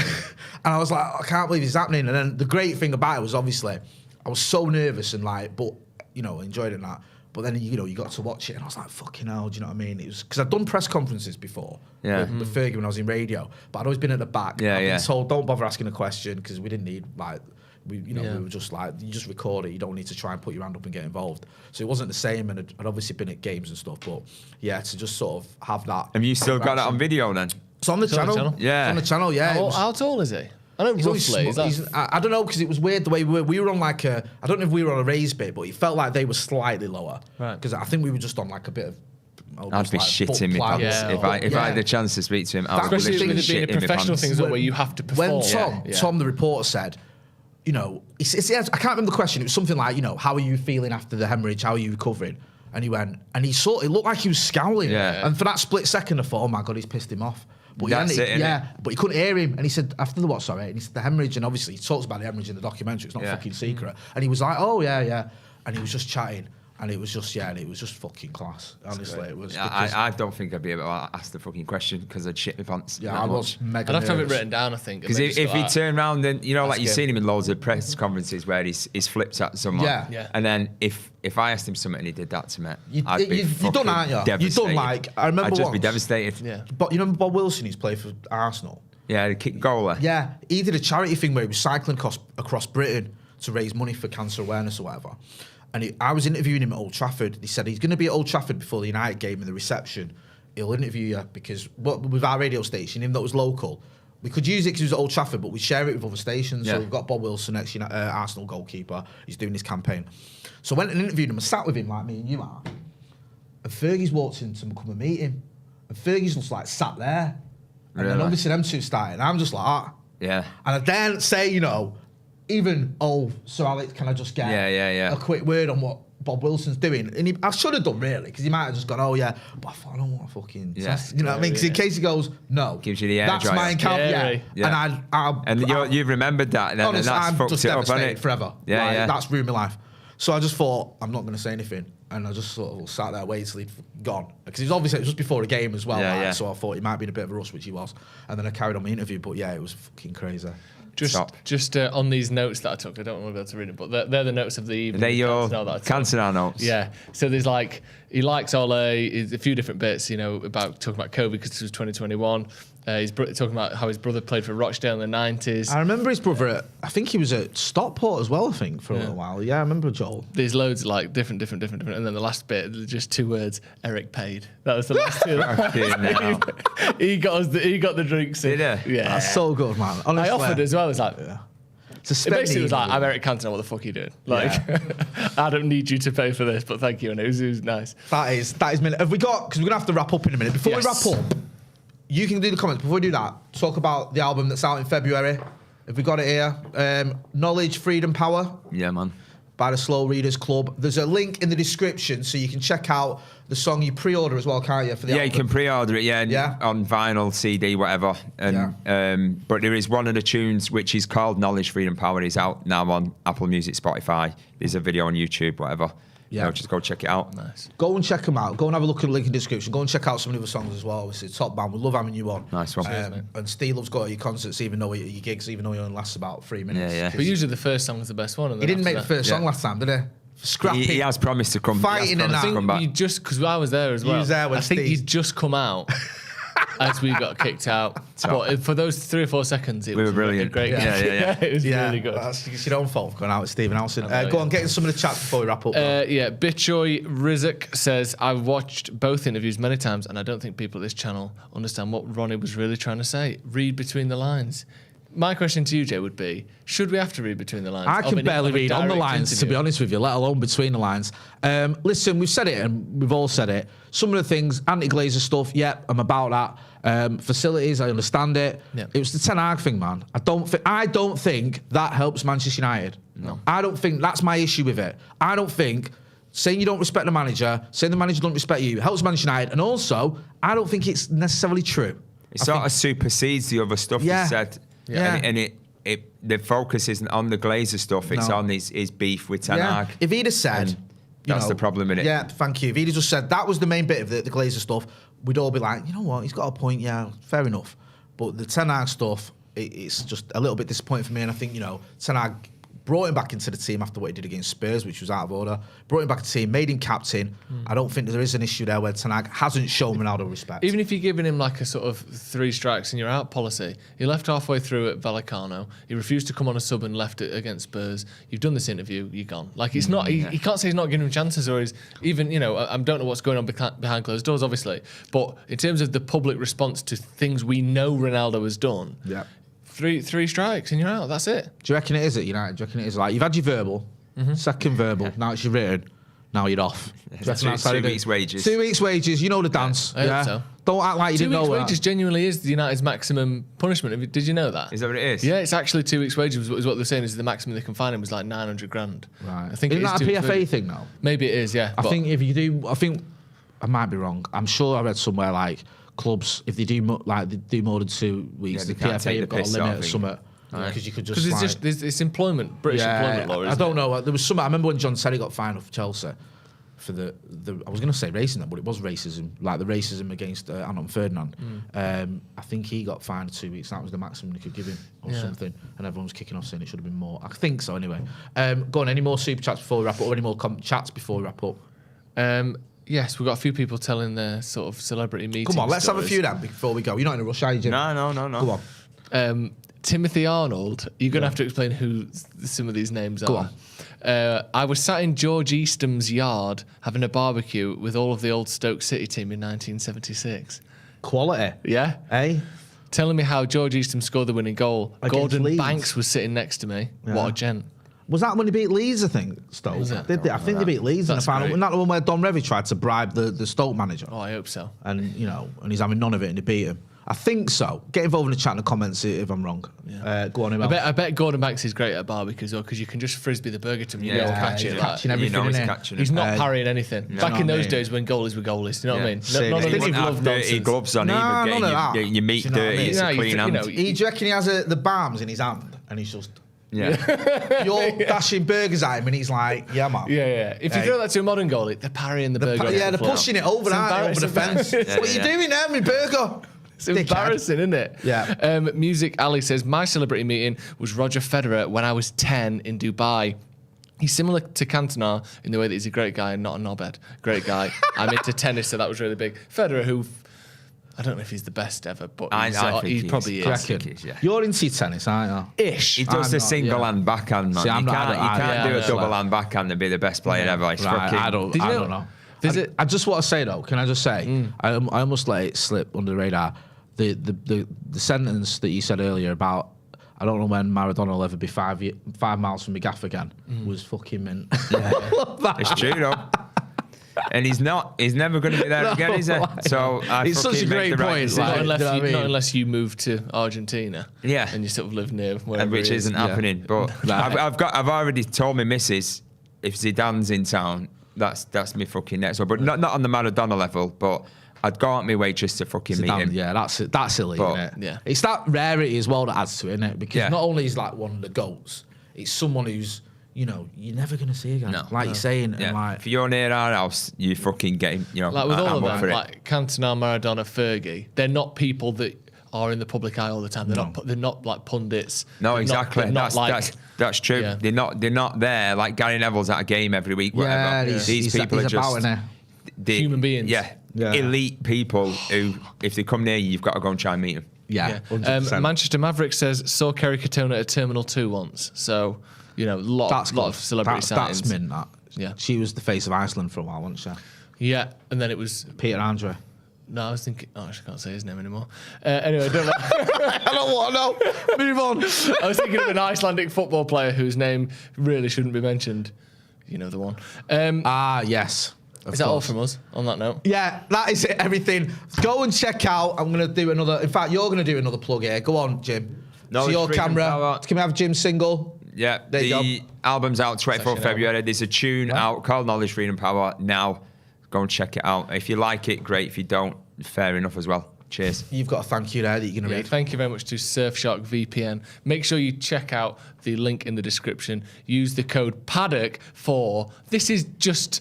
I was like, I can't believe it's happening. And then the great thing about it was, obviously, I was so nervous and like, but, enjoyed it and that. But then, you got to watch it, and I was like, fucking hell, do you know what I mean? It was because I'd done press conferences before with Fergie when I was in radio, but I'd always been at the back. I've been told, don't bother asking a question, because we didn't need, like, we were just like, you just record it, you don't need to try and put your hand up and get involved. So it wasn't the same, and I'd obviously been at games and stuff, but to just sort of have that. Have you still got that on video then? It's on the channel. Yeah. It's on the channel, yeah. How tall is he? I don't know roughly. I don't know, because it was weird the way we were on like I don't know if we were on a raised bit, but it felt like they were slightly lower. Right. Because I think we were just on like a bit of. I'd be shitting me pants if I had the chance to speak to him. Especially with it being a professional thing where you have to perform. When Tom, the reporter, said, I can't remember the question. It was something like, how are you feeling after the hemorrhage? How are you recovering? And he went, and it looked like he was scowling. Yeah. And for that split second, I thought, oh my God, he's pissed him off. But but he couldn't hear him. And he said, after the what, sorry? And he said, the hemorrhage. And obviously, he talks about the hemorrhage in the documentary. It's not a fucking secret. And he was like, oh, yeah. and he was just chatting. And it was just, and it was just fucking class. Honestly, it was. I don't think I'd be able to ask the fucking question because I'd shit my pants. Yeah, I was mega I'd have to have it nervous. written down, I think. Because if he turned around and, like you've him. seen him in loads of press conferences where he's flipped at someone. Yeah. And then if I asked him something and he did that to me, I'd be fucking done, aren't you? devastated. You done, like, I remember I'd just be once. devastated. Yeah. But you remember Bob Wilson, who's played for Arsenal? Yeah, the kick goaler. Yeah, he did a charity thing where he was cycling across Britain to raise money for cancer awareness or whatever. And I was interviewing him at Old Trafford. He said he's going to be at Old Trafford before the United game in the reception. He'll interview you because with our radio station, even though it was local, we could use it because it was at Old Trafford, but we share it with other stations. Yeah. So we've got Bob Wilson, Arsenal goalkeeper. He's doing his campaign. So I went and interviewed him. I sat with him like me and you are. And Fergie's walked in to come and meet him. And Fergie's just like sat there. And then obviously them two started. And I'm just like, Yeah. And I daren't say, even, Sir Alex, can I just get a quick word on what Bob Wilson's doing? And I should have done, really, because he might have just gone, but I thought, I don't want to fucking test. You know what I mean? Because in case he goes, no. Gives you the air That's dryer. my encounter. Yeah. And you've remembered that. And honestly, that's I'm fucked just it up, devastated innit? forever. Yeah. That's ruined my life. So I just thought, I'm not going to say anything. And I just sort of sat there waiting till he'd gone. Because it was just before the game as well. So I thought he might be in a bit of a rush, which he was. And then I carried on my interview. But yeah, it was fucking crazy. Just on these notes that I took, I don't want to be able to read it, but they're the notes of the evening. They're your Cantona notes. Yeah. So there's like, he likes Ole, a few different bits, about talking about COVID because it was 2021. He's talking about how his brother played for Rochdale in the 90s. I remember his brother, I think he was at Stockport as well, I think, for a little while. Yeah, I remember Joel. There's loads of like different. And then the last bit, just 2 words, Eric paid. That was the last two. He got the drinks in. Did he? Yeah. That's so good, man. Honestly, I offered as well. I was like, it basically was like, I'm Eric Cantona, what the fuck are you doing? Like, I don't need you to pay for this, but thank you. And it was nice. That is minute. Have we got, because we're going to have to wrap up in a minute. Before we wrap up, you can do the comments. Before we do that, talk about the album that's out in February. Have we got it here? Knowledge, Freedom, Power. Yeah, man. By the Slow Readers Club. There's a link in the description so you can check out the song. You pre-order as well, can't you? For the album? You can pre-order it, on vinyl, CD, whatever. And but there is one of the tunes which is called Knowledge, Freedom, Power. Is out now on Apple Music, Spotify. There's a video on YouTube, whatever. Yeah, just go check it out. Nice. Go and check them out. Go and have a look at the link in the description. Go and check out some of the other songs as well. Obviously, top band. We love having you on. Nice one. And Steve loves going to your concerts, even though your gigs, even though he only lasts about 3 minutes. Yeah. But usually the first song was the best one. And he didn't make the first song last time, did he? Scrappy. He has promised to come. Fighting and that. You just, because I was there as well. You was there when I think Steve- he'd just come out as we got kicked out. But for those 3 or 4 seconds, it was were brilliant. A great game. Yeah. It was really good. That's your own fault for going out with Stephen Alson. Go on, get in some of the chat before we wrap up. Bitchoy Rizek says, I've watched both interviews many times and I don't think people at this channel understand what Ronnie was really trying to say. Read between the lines. My question to you, Jay, would be, should we have to read between the lines? I can barely read on the lines, to be honest with you, let alone between the lines. Listen, we've said it and we've all said it. Some of the things, anti-Glazer stuff, I'm about that. Facilities, I understand it. Yep. It was the Ten Hag thing, man. I don't think that helps Manchester United. No. I don't think that's my issue with it. I don't think saying you don't respect the manager, saying the manager don't respect you, helps Manchester United. And also, I don't think it's necessarily true. It sort of supersedes the other stuff he said. Yeah. And the focus isn't on the Glazer stuff, it's on his beef with Ten Hag. If he'd have said... That's the problem, innit? Yeah, thank you. If he'd have just said that was the main bit of the Glazer stuff, we'd all be like, you know what, he's got a point, fair enough. But the Ten Hag stuff, it's just a little bit disappointing for me. And I think, Ten Hag brought him back into the team after what he did against Spurs, which was out of order. Brought him back into the team, made him captain. I don't think there is an issue there where Ten Hag hasn't shown Ronaldo respect. Even if you're giving him like a sort of 3 strikes and you're out policy, he left halfway through at Vallecano. He refused to come on a sub and left it against Spurs. You've done this interview, you're gone. Like, it's not, he can't say he's not giving him chances or he's even, I don't know what's going on behind closed doors, obviously. But in terms of the public response to things we know Ronaldo has done, 3 strikes and you're out. That's it. Do you reckon it is at United? Do you reckon it is like you've had your verbal, second verbal, now it's your written, now you're off? Yeah, 2 weeks' wages. 2 weeks' wages, you know the dance. I hope so. Don't act like you didn't know 2 weeks' that. wages genuinely is the United's maximum punishment. Did you know that? Is that what it is? Yeah, it's actually 2 weeks' wages is what they're saying is the maximum they can fine him was like 900 grand. Right. I think Isn't it is that a 2 weeks' PFA wages. thing now? Maybe it is, yeah. I think if you do, I might be wrong. I'm sure I read somewhere like clubs, if they do more than 2 weeks, Yeah, the they can't PFA take have the got a piss limit out, or something. Because you could just it's employment, British employment law. I don't know. There was some. I remember when John Terry got fined for Chelsea for the I was going to say racism, but it was racism, like the racism against Anton Ferdinand. I think he got fined 2 weeks. That was the maximum they could give him, or something. And everyone was kicking off saying it should have been more. I think so. Anyway, go on. Any more super chats before we wrap up, or any more chats before we wrap up? Yes, we've got a few people telling their sort of celebrity meetings. Come on, let's have a few then before we go. You're not in a rush, are you, Jim? No. Come on. Timothy Arnold, you're going to have to explain who some of these names Go are. I was sat in George Eastham's yard having a barbecue with all of the old Stoke City team in 1976. Quality. Yeah? Hey? Telling me how George Eastham scored the winning goal. Against Gordon Leeds. Banks was sitting next to me. Yeah. What a gent. Was that when he beat Leeds, I think, Stoke? Was it? I think they beat Leeds in the final. Wasn't that the one where Don Revie tried to bribe the Stoke manager? Oh, I hope so. And, and he's having none of it and he beat him. I think so. Get involved in the chat in the comments if I'm wrong. Yeah. Go on, I bet Gordon Banks is great at barbecues because you can just frisbee the burger to him. You don't catch it. Catching everything he's not parrying anything. Back in those days when goalies were goalies, you know what I mean? None of this glove nonsense. Gloves on either, getting your meat dirty. It's a clean hand. Do you reckon he has the balms in his hand and he's just... Yeah, you're dashing burgers at him, and he's like, "Yeah, man." Yeah. If you throw that to a modern goalie, they're parrying the burger. They're pushing it over the fence. What are you doing there, my burger? It's embarrassing, isn't it? Yeah. Music Ali says my celebrity meeting was Roger Federer when I was 10 in Dubai. He's similar to Cantona in the way that he's a great guy and not a knobhead. Great guy. I'm into tennis, so that was really big. Federer, who. I don't know if he's the best ever, but he probably is. You're into tennis, aren't you? Ish. He does the single hand backhand, man. You can't do a double hand backhand and be the best player ever. I don't know. I just want to say though, can I just say, I almost let it slip under the radar. The sentence that you said earlier about I don't know when Maradona will ever be 5 miles from the gaff again was fucking mint. It's true though. And he's never going to be there again, is he? So it's such a great point. Not unless you move to Argentina. Yeah. And you sort of live near wherever which isn't happening. But I've already told my missus if Zidane's in town, that's me fucking next one. But not on the Maradona level, but I'd go out my way just to fucking meet him. Yeah, that's elite, isn't it? Yeah. It's that rarity as well that adds to it, isn't it? Because not only is like one of the GOATs, it's someone who's you're never going to see again. You're saying. Yeah. And like, if you're near our house, you fucking get him. Like with all of them, like Cantona, Maradona, Fergie, they're not people that are in the public eye all the time. They're not like pundits. No, exactly. That's true. Yeah. They're not there like Gary Neville's at a game every week. Whatever. These people are just human beings. Yeah. Elite people who, if they come near you, you've got to go and try and meet them. Yeah. Manchester Maverick says saw Kerry Cantona at Terminal 2 once. So. Lot of celebrity sightings. That's mint, that. Yeah. She was the face of Iceland for a while, wasn't she? Yeah, and then it was... Peter Andre. No, I was thinking... Oh, I can't say his name anymore. Anyway, I don't know. I don't want to know. Move on. I was thinking of an Icelandic football player whose name really shouldn't be mentioned. You know the one. Yes. Is that all from us on that note? Yeah, that is it, everything. Go and check out. I'm going to do another... In fact, you're going to do another plug here. Go on, Jim. To your camera. Can we have Jim's single? Yeah, the album's out 24th February. There's a tune out called Knowledge, Freedom, Power. Now, go and check it out. If you like it, great. If you don't, fair enough as well. Cheers. You've got a thank you there that you're going to read. Thank you very much to Surfshark VPN. Make sure you check out the link in the description. Use the code PADDOCK for, this is just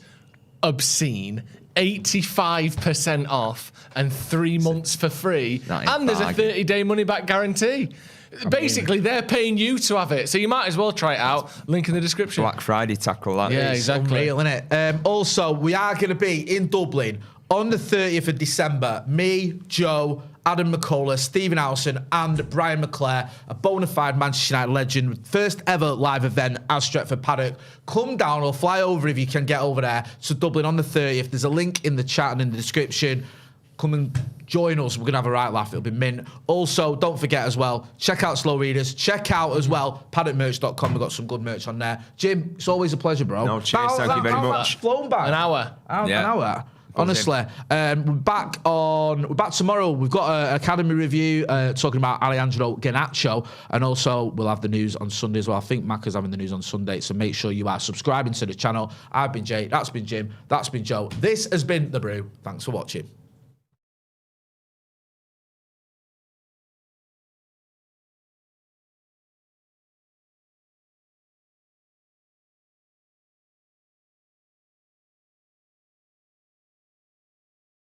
obscene, 85% off and 3 months for free. And there's a 30-day money-back guarantee. Basically, they're paying you to have it, so you might as well try it out. Link in the description. Black Friday tackle that. Yeah, exactly. Unreal, isn't it? Also, we are going to be in Dublin on the 30th of December. Me, Joe, Adam McCullough, Stephen Howson, and Brian McClare, a bona fide Manchester United legend. First ever live event at Stretford Paddock. Come down or fly over if you can get over there to Dublin on the 30th. There's a link in the chat and in the description. Come and join us. We're going to have a right laugh. It'll be mint. Also, don't forget as well, check out Slow Readers. Check out as well, paddockmerch.com. We've got some good merch on there. Jim, it's always a pleasure, bro. No, cheers. Thank you very much. Flown back. An hour. An hour. Honestly, we're back tomorrow. We've got an Academy review talking about Alejandro Garnacho, and also we'll have the news on Sunday as well. I think Mac is having the news on Sunday, so make sure you are subscribing to the channel. I've been Jay, that's been Jim, that's been Joe. This has been The Brew. Thanks for watching.